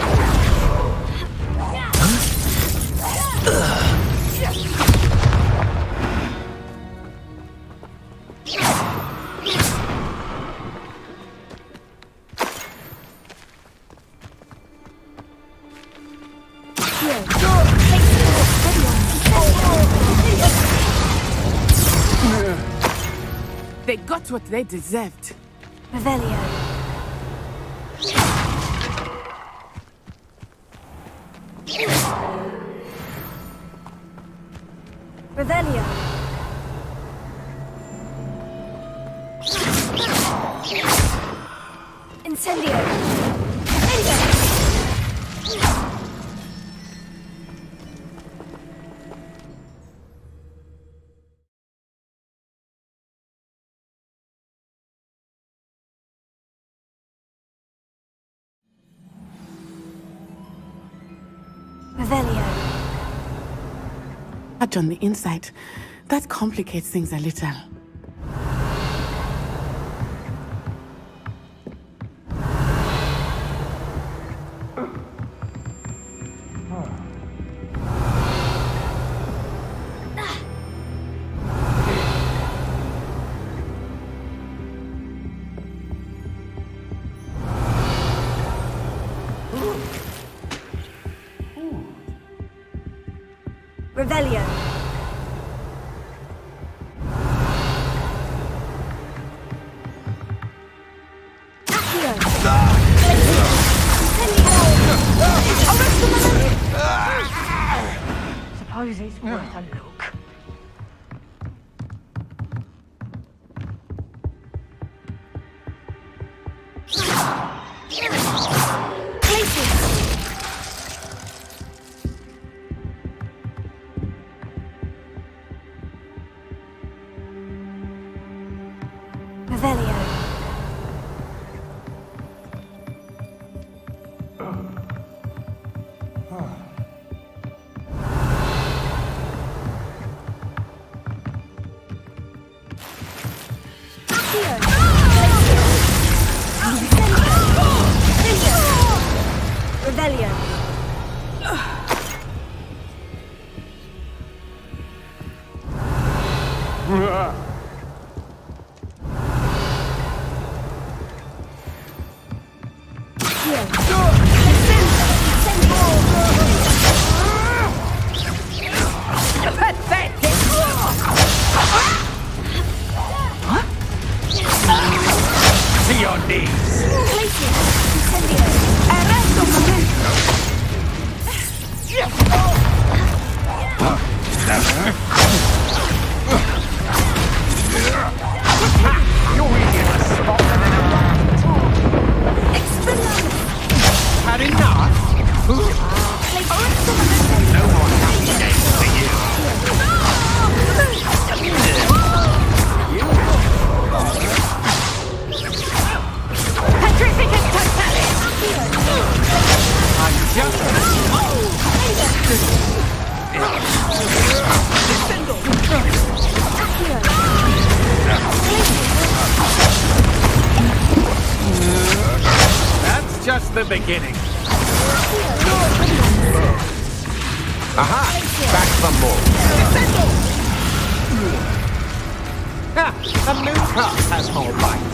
They got what they deserved. Revelio. Revelio. Incendio. Revelio. But on the inside, that complicates things a little. Revelio. Suppose it's worth a look. Revelio. Revelio. To your knees. Had enough? No one happy days for That's just the beginning. Aha! Back for more. Ah, the new car has more bite.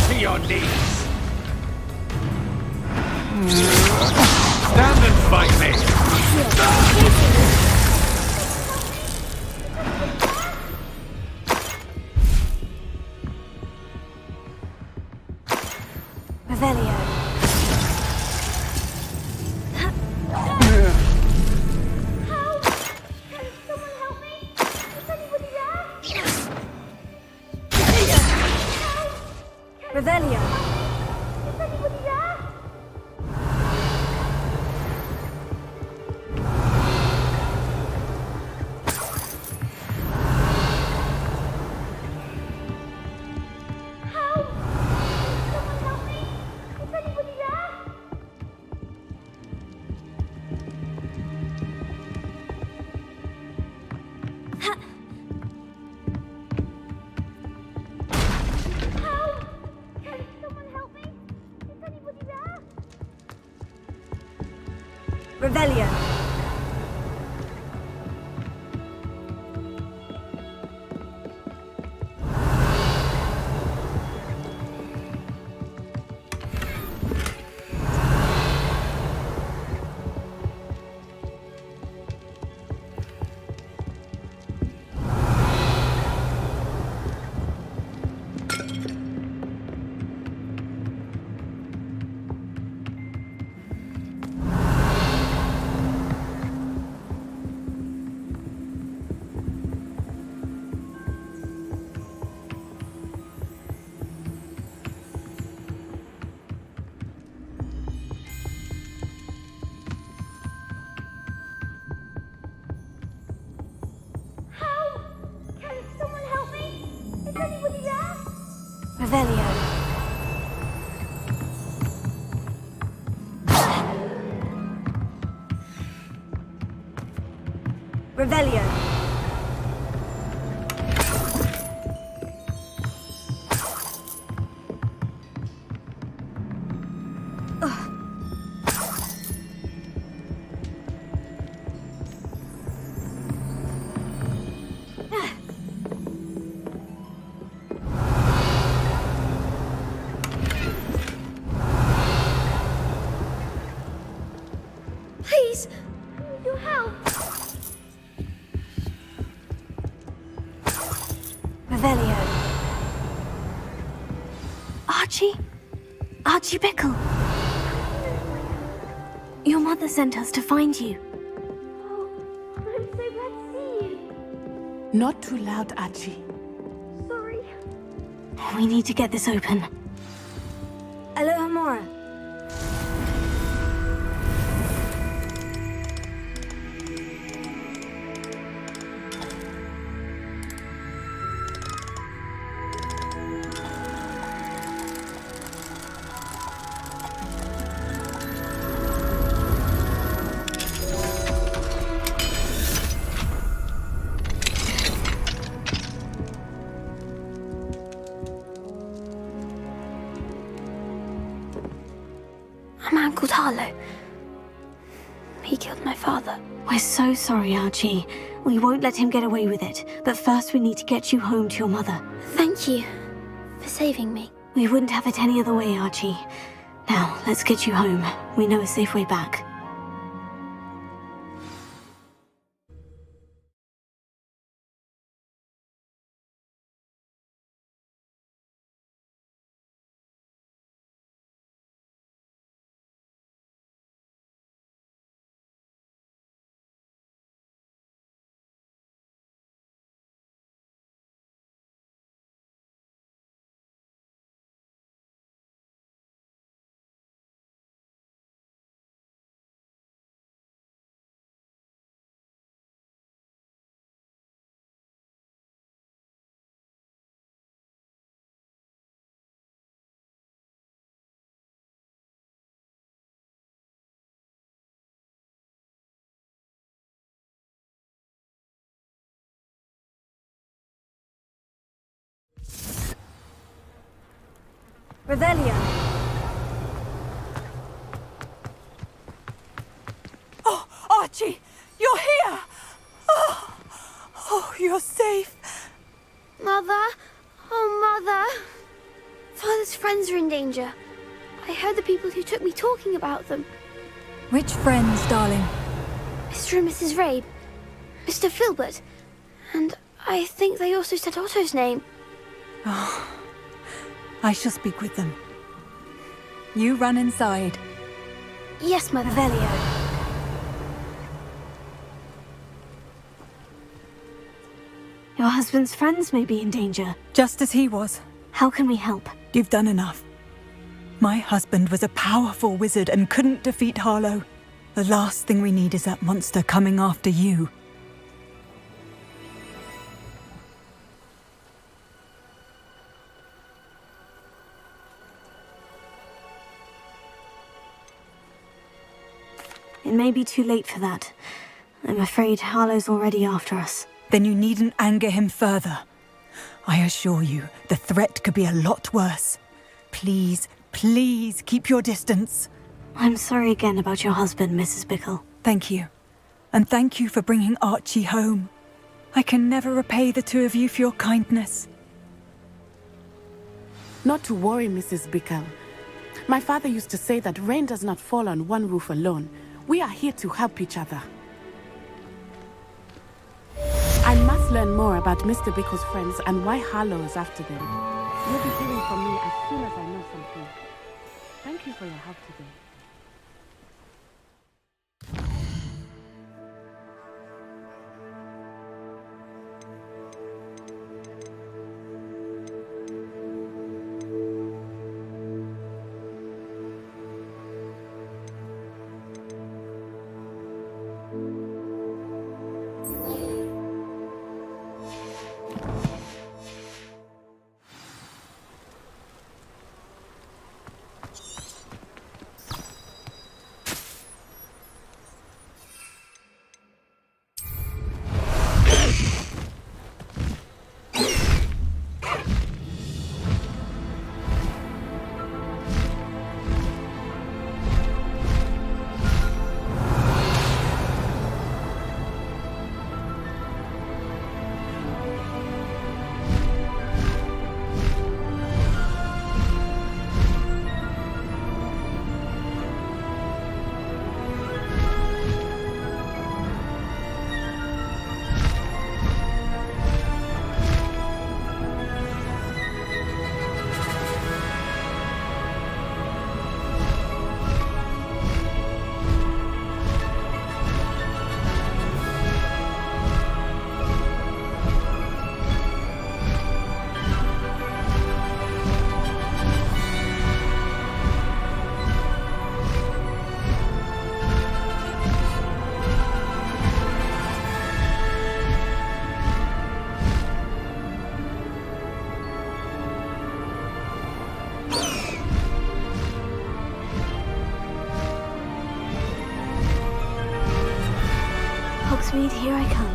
To your knees. Stand and fight me. Revelio. Revelio. Revelio. Revelio. Revelio. Please, your help. Archie? Archie Bickle. Your mother sent us to find you. Oh, I'm so glad to see you. Not too loud, Archie. Sorry. We need to get this open. Aloha Mora. A man called Harlow. He killed my father. We're so sorry, Archie. We won't let him get away with it. But first we need to get you home to your mother. Thank you for saving me. We wouldn't have it any other way, Archie. Now, let's get you home. We know a safe way back. Revelio. Oh, Archie, you're here! Oh, you're safe. Mother? Oh, Mother. Father's friends are in danger. I heard the people who took me talking about them. Which friends, darling? Mr. and Mrs. Rabe. Mr. Filbert. And I think they also said Otto's name. Oh, I shall speak with them. You run inside. Yes, Mother. Revelio. Your husband's friends may be in danger. Just as he was. How can we help? You've done enough. My husband was a powerful wizard and couldn't defeat Harlow. The last thing we need is that monster coming after you. It may be too late for that. I'm afraid Harlow's already after us. Then you needn't anger him further. I assure you, the threat could be a lot worse. Please, please keep your distance. I'm sorry again about your husband, Mrs. Bickle. Thank you. And thank you for bringing Archie home. I can never repay the two of you for your kindness. Not to worry, Mrs. Bickle. My father used to say that rain does not fall on one roof alone. We are here to help each other. I must learn more about Mr. Bickle's friends and why Harlow is after them. You'll be hearing from me as soon as I know something. Thank you for your help today. Afraid here I come.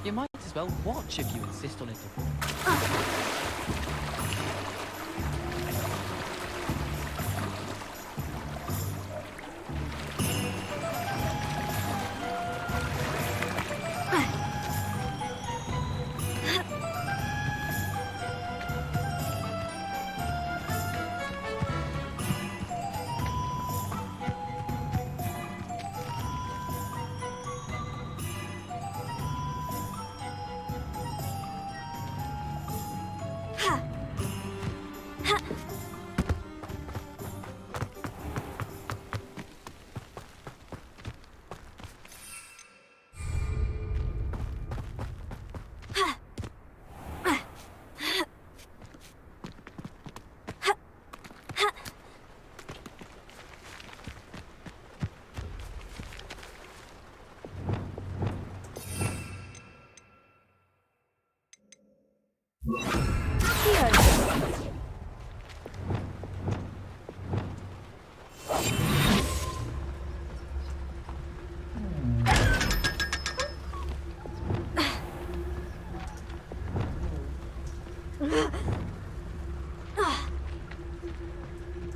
You might as well watch if you insist on it.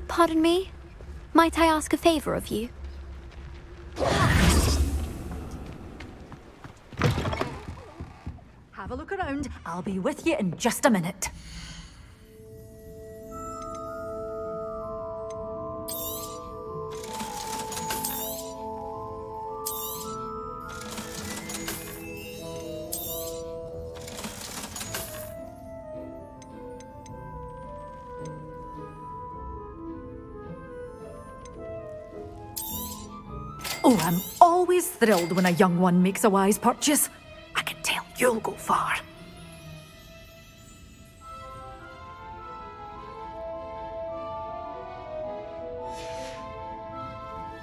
Pardon me? Might I ask a favor of you? Have a look around. I'll be with you in just a minute. Oh, I'm always thrilled when a young one makes a wise purchase. I can tell you'll go far.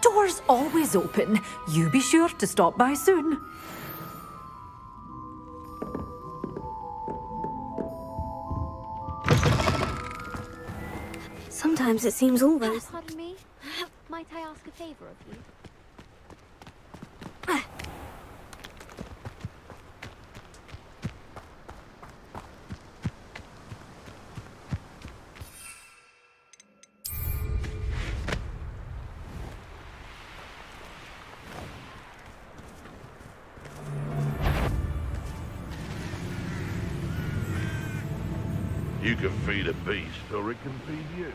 Doors always open. You be sure to stop by soon. Sometimes it seems all those. Pardon me? Might I ask a favor of you? You can feed a beast, or it can feed you.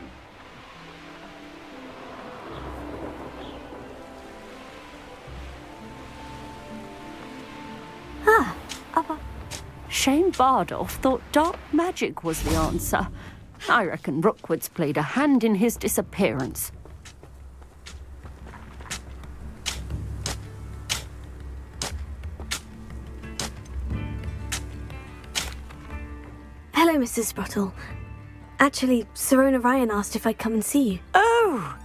Shane Bardolph thought dark magic was the answer. I reckon Rookwood's played a hand in his disappearance. Hello, Mrs. Sprottle. Actually, Serona Ryan asked if I'd come and see you. Oh!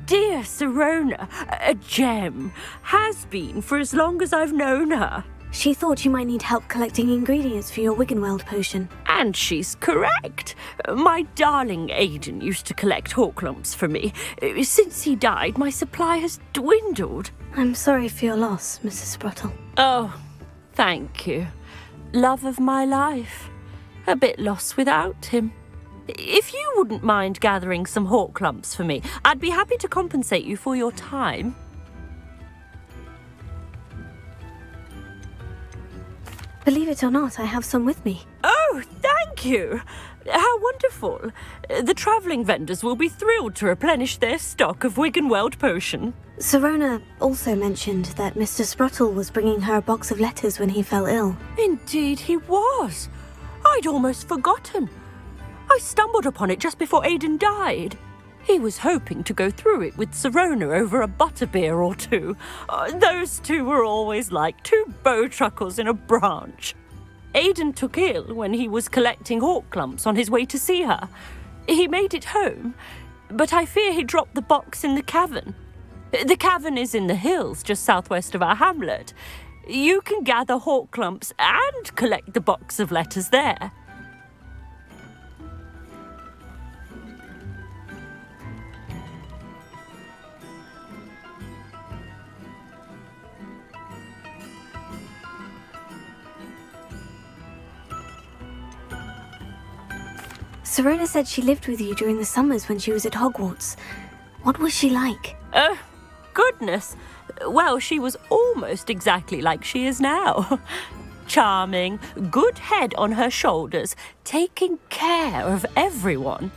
Dear Serona, a gem. Has been for as long as I've known her. She thought you might need help collecting ingredients for your Wiggenweld potion. And she's correct. My darling Aidan used to collect hawk lumps for me. Since he died, my supply has dwindled. I'm sorry for your loss, Mrs. Sprottle. Oh, thank you. Love of my life. A bit lost without him. If you wouldn't mind gathering some hawk lumps for me, I'd be happy to compensate you for your time. Believe it or not, I have some with me. Oh, thank Thank you. How wonderful. The travelling vendors will be thrilled to replenish their stock of Wiggenweld potion. Serona also mentioned that Mr. Spruttle was bringing her a box of letters when he fell ill. Indeed he was. I'd almost forgotten. I stumbled upon it just before Aidan died. He was hoping to go through it with Serona over a butterbeer or two. Those two were always like two bowtruckles in a branch. Aidan took ill when he was collecting hawk clumps on his way to see her. He made it home, but I fear he dropped the box in the cavern. The cavern is in the hills just southwest of our hamlet. You can gather hawk clumps and collect the box of letters there. Serona said she lived with you during the summers when she was at Hogwarts. What was she like? Goodness. Well, she was almost exactly like she is now. Charming, good head on her shoulders, taking care of everyone.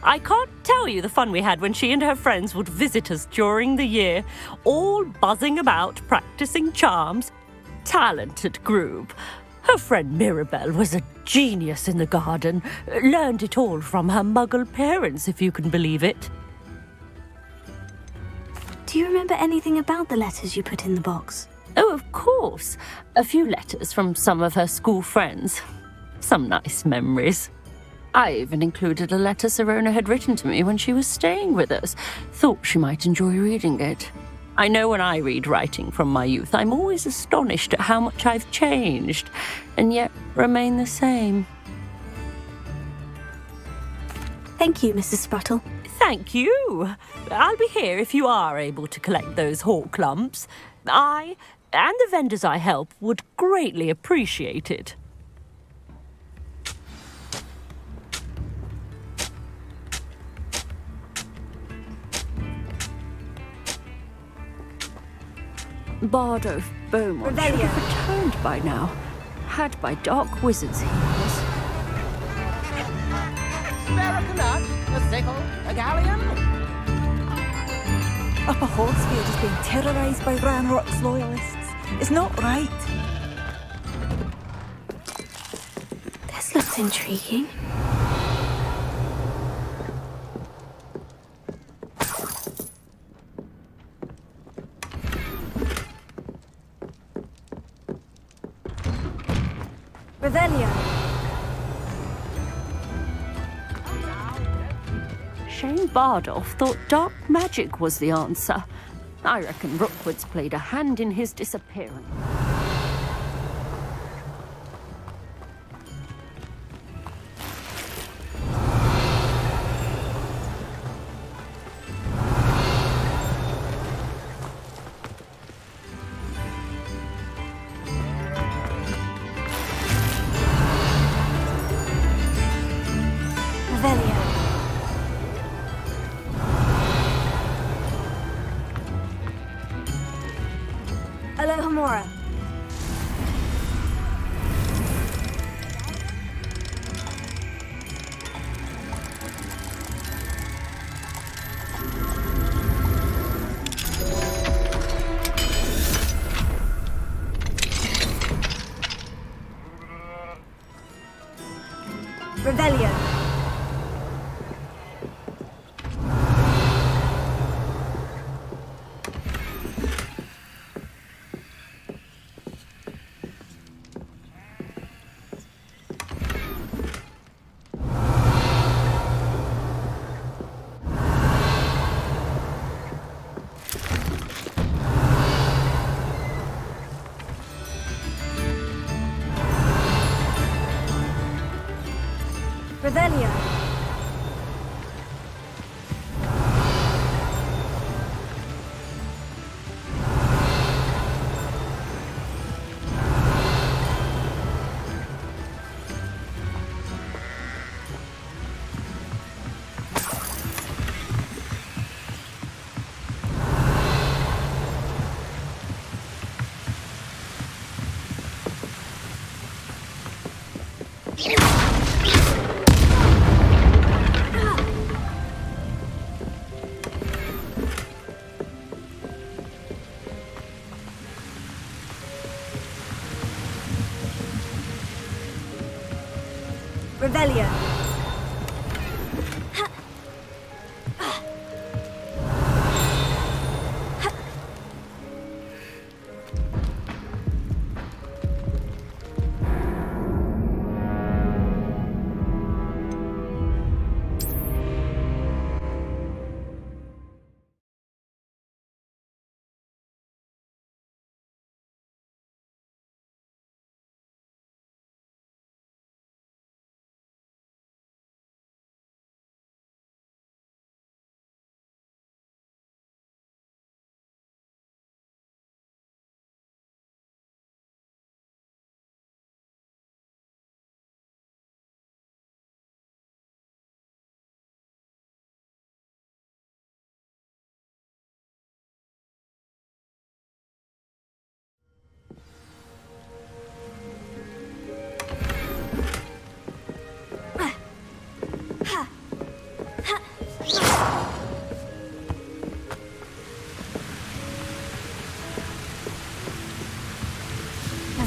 I can't tell you the fun we had when she and her friends would visit us during the year, all buzzing about, practicing charms. Talented group. Her friend Mirabelle was a genius in the garden. Learned it all from her muggle parents, if you can believe it. Do you remember anything about the letters you put in the box? Oh, of course. A few letters from some of her school friends. Some nice memories. I even included a letter Serona had written to me when she was staying with us. Thought she might enjoy reading it. I know when I read writing from my youth, I'm always astonished at how much I've changed, and yet remain the same. Thank you, Mrs. Spruttle. Thank you. I'll be here if you are able to collect those hawk clumps. I, and the vendors I help, would greatly appreciate it. Bardo Beaumont should have returned by now. Had by dark wizards he was. Spare a canut, a sickle, a galleon? Upper Hogsfield is being terrorised by Ranrock's loyalists. It's not right. This looks intriguing. Revelio. Shane Bardolph thought dark magic was the answer. I reckon Rookwood's played a hand in his disappearance. Alohomora. Revelio. Revelio. Revelio.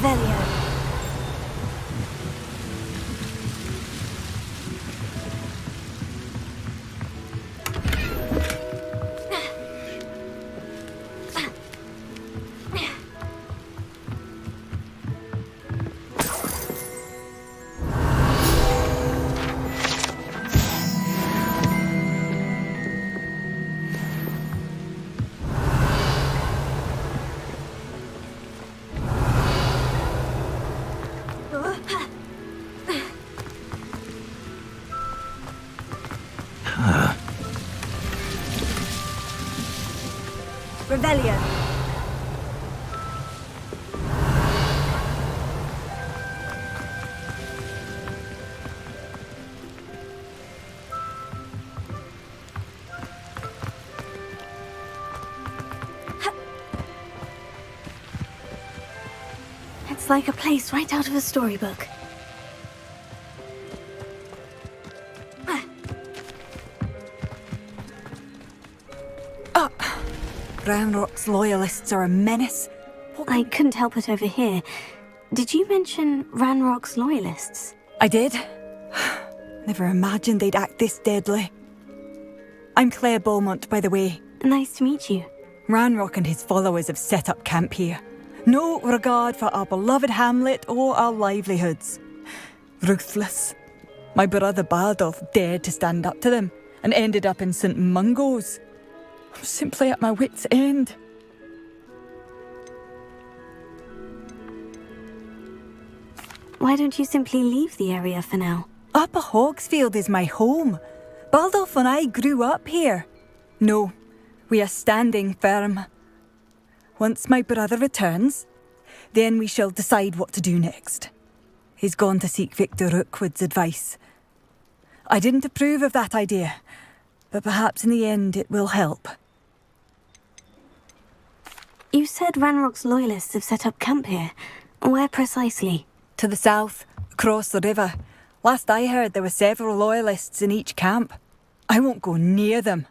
Revelio. Revelio. It's like a place right out of a storybook. Ranrock's loyalists are a menace. I couldn't help but overhear. Did you mention Ranrock's loyalists? I did. Never imagined they'd act this deadly. I'm Claire Beaumont, by the way. Nice to meet you. Ranrock and his followers have set up camp here. No regard for our beloved hamlet or our livelihoods. Ruthless. My brother Baldolf dared to stand up to them and ended up in St. Mungo's. I'm simply at my wit's end. Why don't you simply leave the area for now? Upper Hogsfield is my home. Baldolf and I grew up here. No, we are standing firm. Once my brother returns, then we shall decide what to do next. He's gone to seek Victor Rookwood's advice. I didn't approve of that idea, but perhaps in the end it will help. You said Ranrock's loyalists have set up camp here. Where precisely? To the south, across the river. Last I heard, there were several loyalists in each camp. I won't go near them.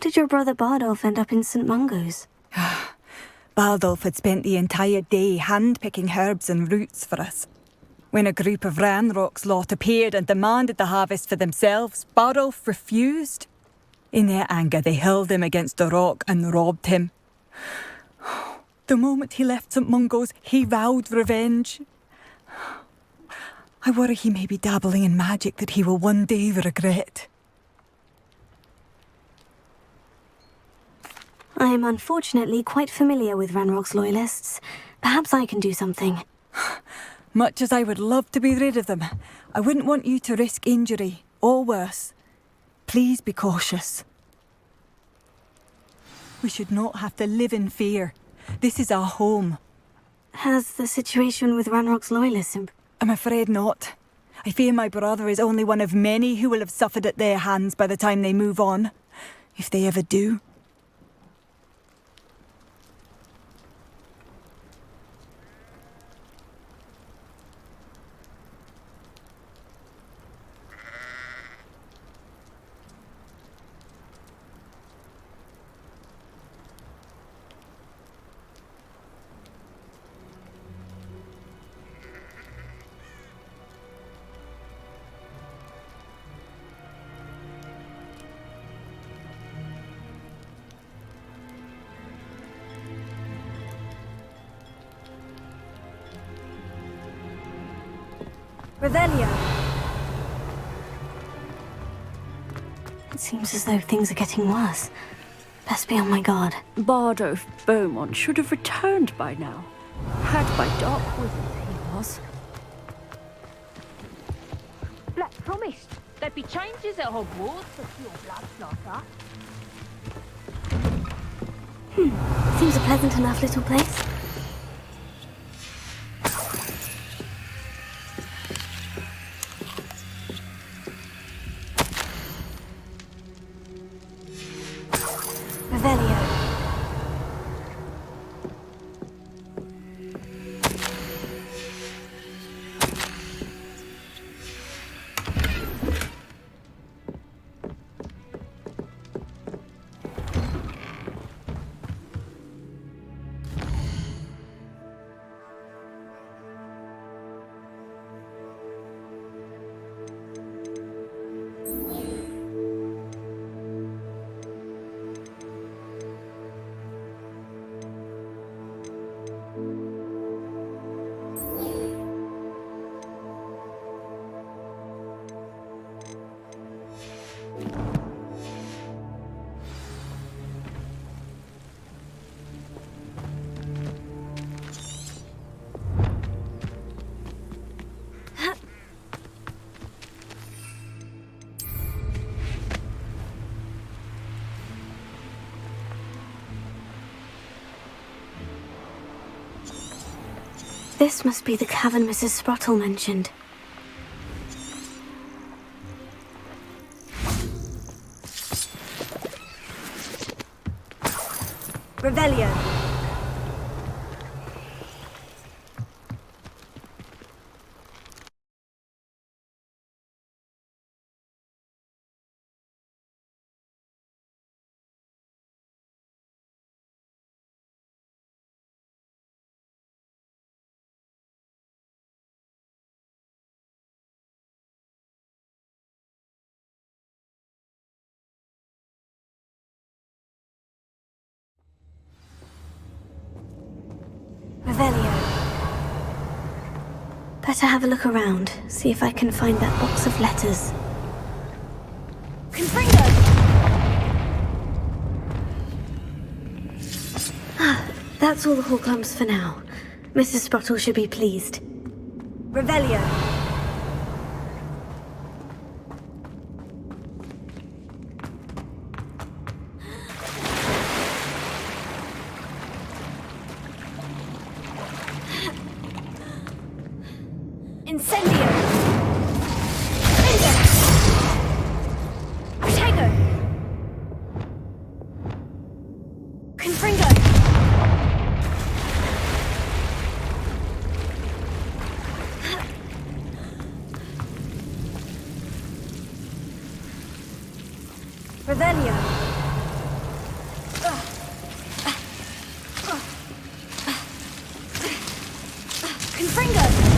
did your brother Bardolph end up in St. Mungo's? Bardolph had spent the entire day hand-picking herbs and roots for us. When a group of Ranrock's lot appeared and demanded the harvest for themselves, Bardolph refused. In their anger, they hurled him against the rock and robbed him. The moment he left St. Mungo's, he vowed revenge. I worry he may be dabbling in magic that he will one day regret. I am unfortunately quite familiar with Ranrock's loyalists. Perhaps I can do something. Much as I would love to be rid of them, I wouldn't want you to risk injury, or worse. Please be cautious. We should not have to live in fear. This is our home. Has the situation with Ranrock's loyalists improved? I'm afraid not. I fear my brother is only one of many who will have suffered at their hands by the time they move on. If they ever do. Revelio! It seems as though things are getting worse. Best be on my guard. Bardolph Beaumont should have returned by now. Had by dark wizard he was. Black promised there'd be changes at Hogwarts for pure blood slaughter. Seems a pleasant enough little place. Revelio. This must be the cavern Mrs. Sprottle mentioned. Revelio. Revelio. Better have a look around, see if I can find that box of letters. Confringo! That's all the Horcrux for now. Mrs. Sprottle should be pleased. Revelio. Incendio! Protego! Confringo! Revelio! Confringo!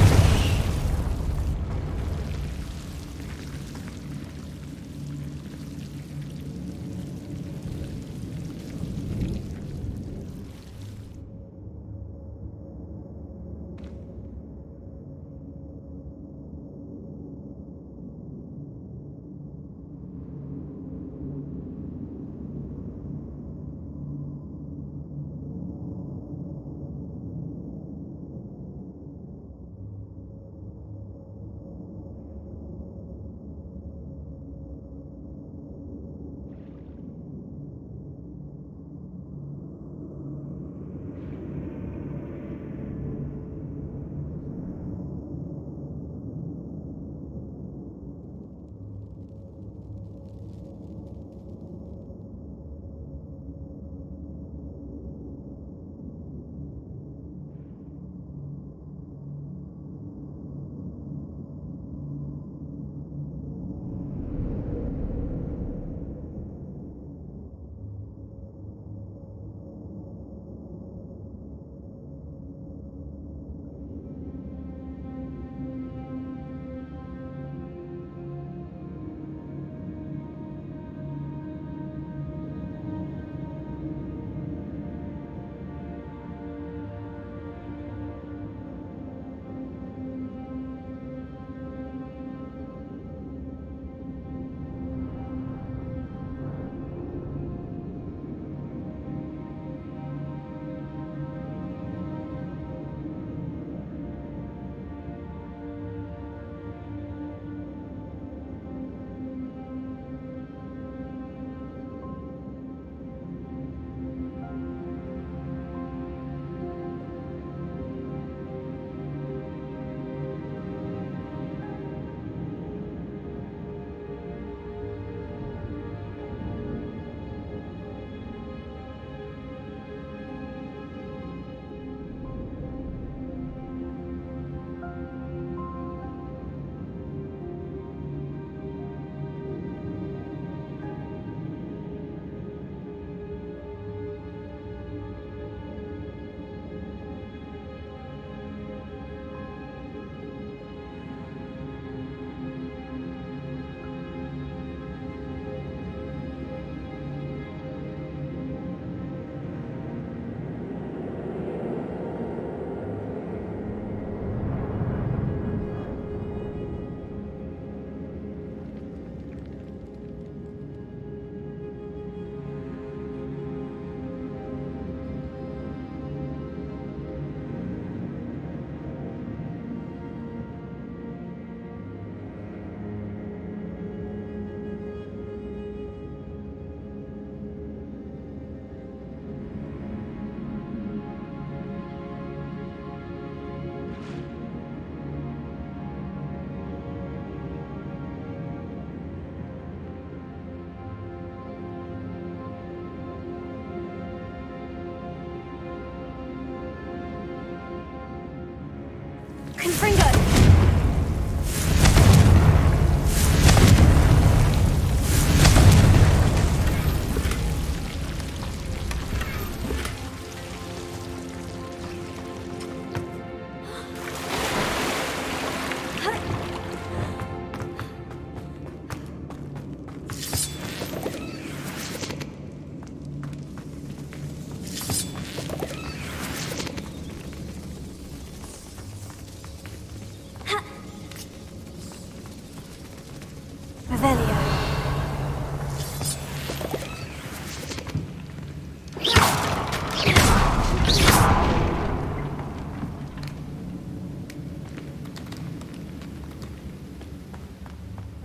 Confringo!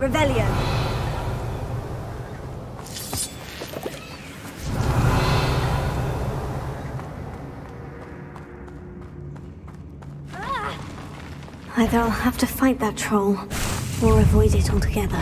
Revelio. Either I'll have to fight that troll, or avoid it altogether.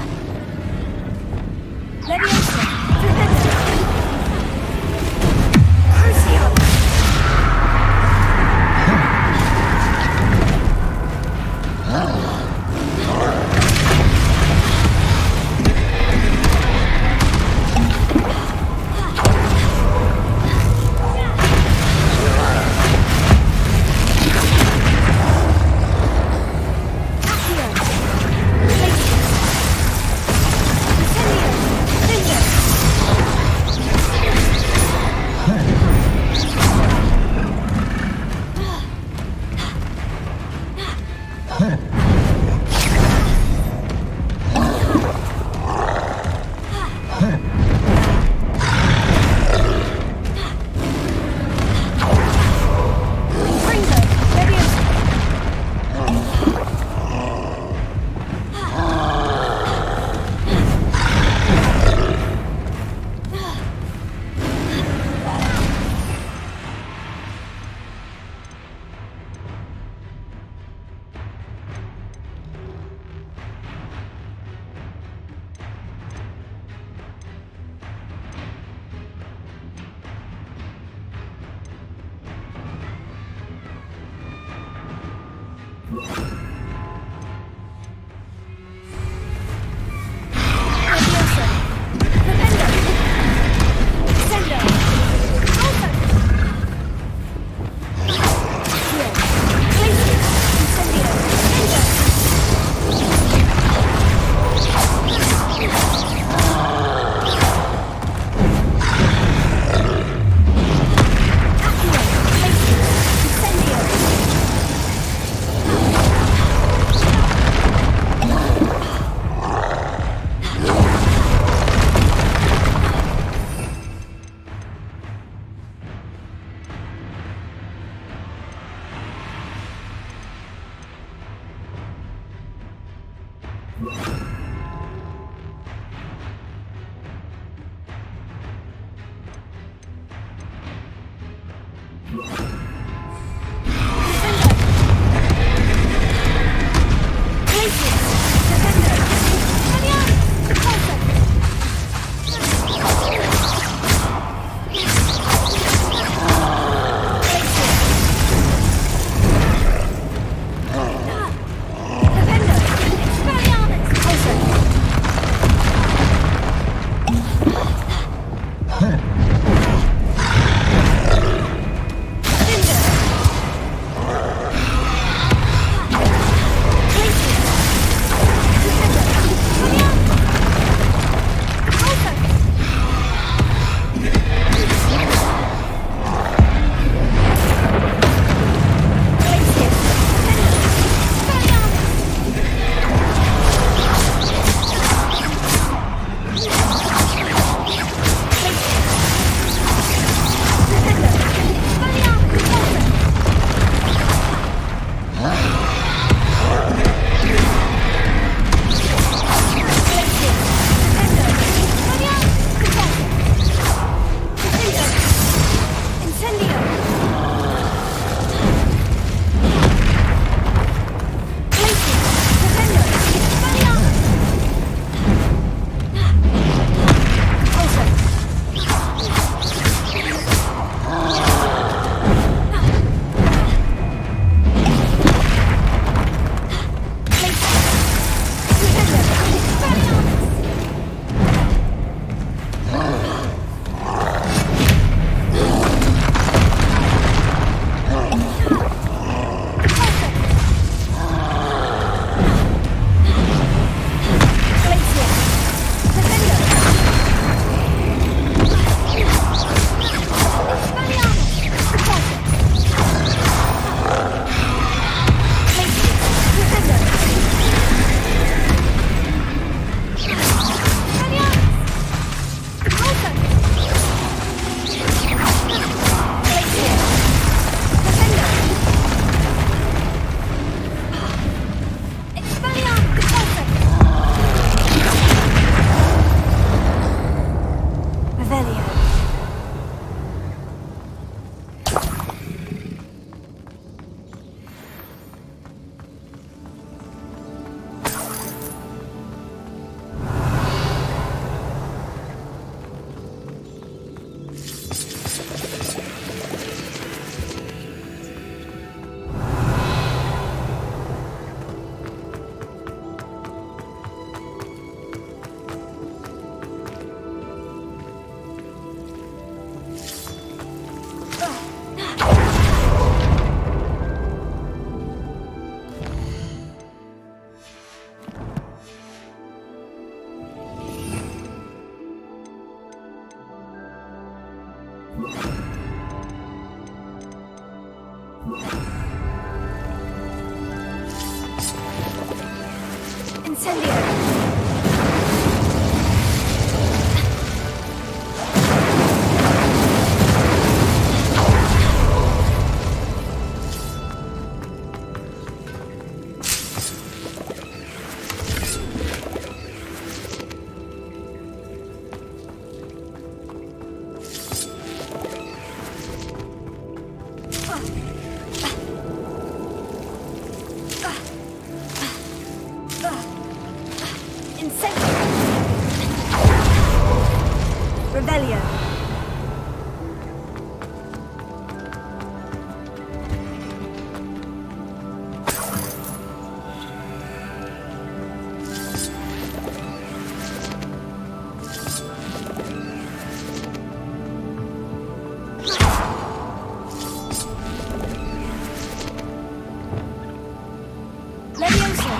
Leviosa!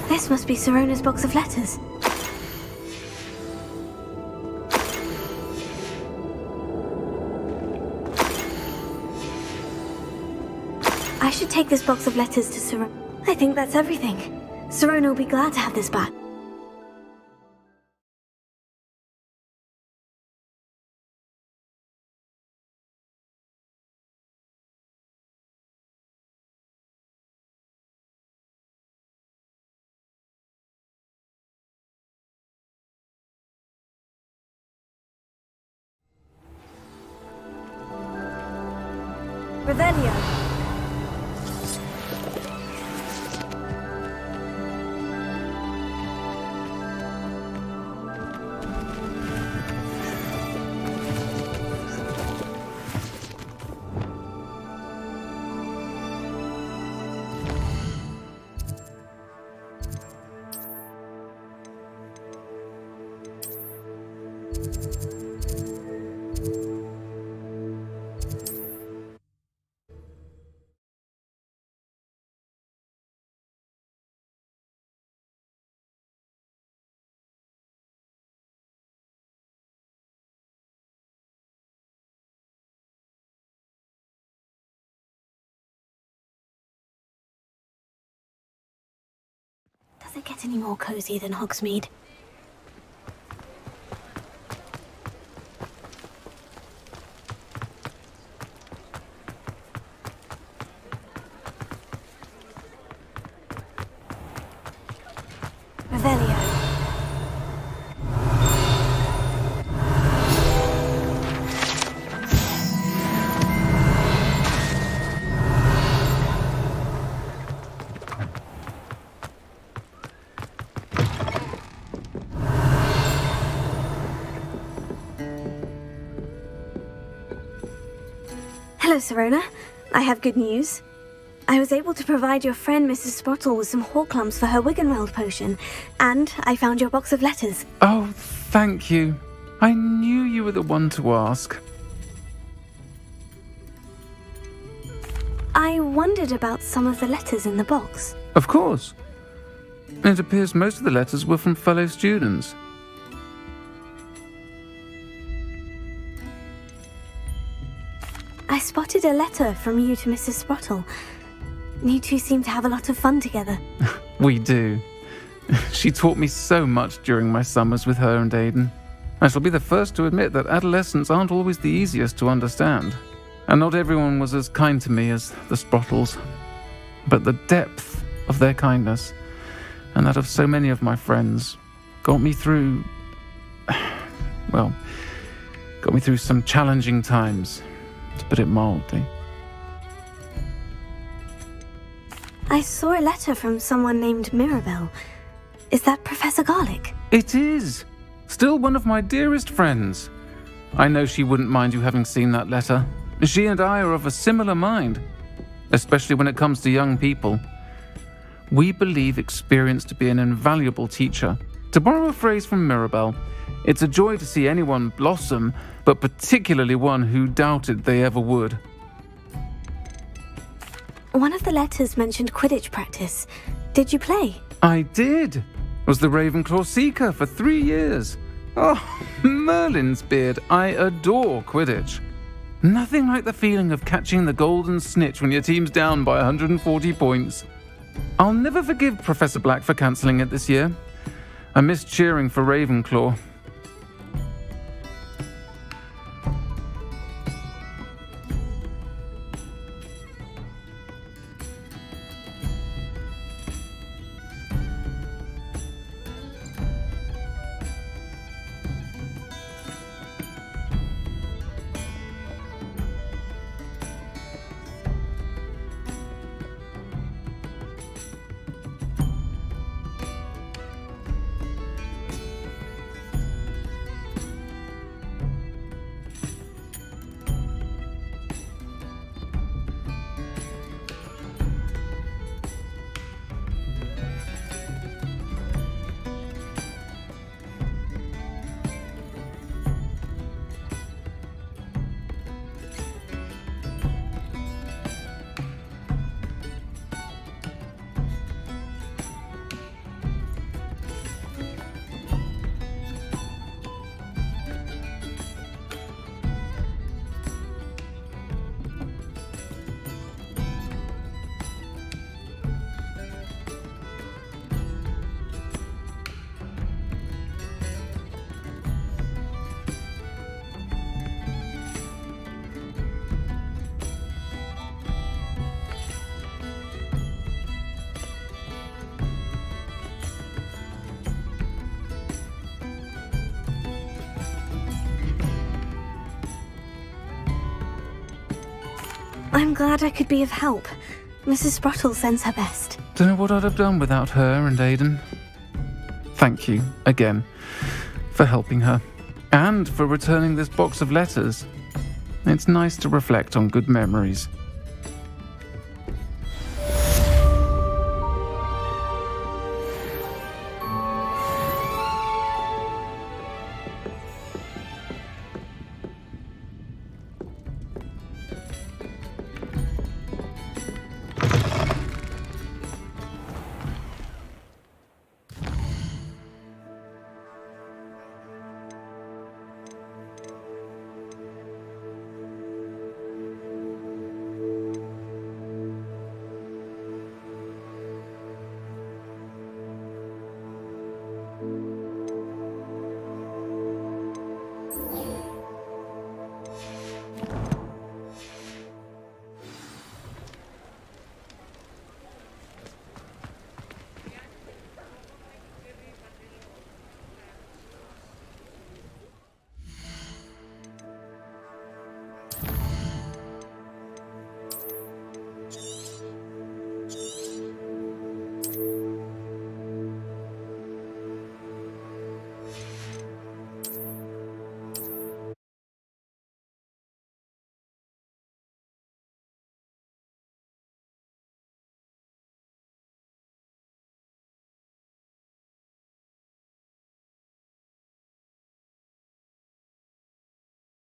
This must be Sirona's box of letters. I should take this box of letters to Sirona. I think that's everything. Sirona will be glad to have this back. Revelio. Does it get any more cozy than Hogsmeade? Revelio. Hello, Sirona. I have good news. I was able to provide your friend Mrs. Sprottle with some Horklumps for her Wiggenweld potion, and I found your box of letters. Oh, thank you. I knew you were the one to ask. I wondered about some of the letters in the box. Of course. It appears most of the letters were from fellow students. I spotted a letter from you to Mrs. Sprottle. You two seem to have a lot of fun together. We do. She taught me so much during my summers with her and Aiden. I shall be the first to admit that adolescents aren't always the easiest to understand. And not everyone was as kind to me as the Sprottles. But the depth of their kindness, and that of so many of my friends, got me through... well, got me through some challenging times, to put it mildly. I saw a letter from someone named Mirabelle. Is that Professor Garlick? It is! Still one of my dearest friends. I know she wouldn't mind you having seen that letter. She and I are of a similar mind, especially when it comes to young people. We believe experience to be an invaluable teacher. To borrow a phrase from Mirabelle, it's a joy to see anyone blossom, but particularly one who doubted they ever would. One of the letters mentioned Quidditch practice. Did you play? I did. Was the Ravenclaw Seeker for 3 years. Oh, Merlin's beard. I adore Quidditch. Nothing like the feeling of catching the golden snitch when your team's down by 140 points. I'll never forgive Professor Black for cancelling it this year. I missed cheering for Ravenclaw. I'm glad I could be of help. Mrs. Sprottle sends her best. Don't know what I'd have done without her and Aiden. Thank you, again, for helping her. And for returning this box of letters. It's nice to reflect on good memories.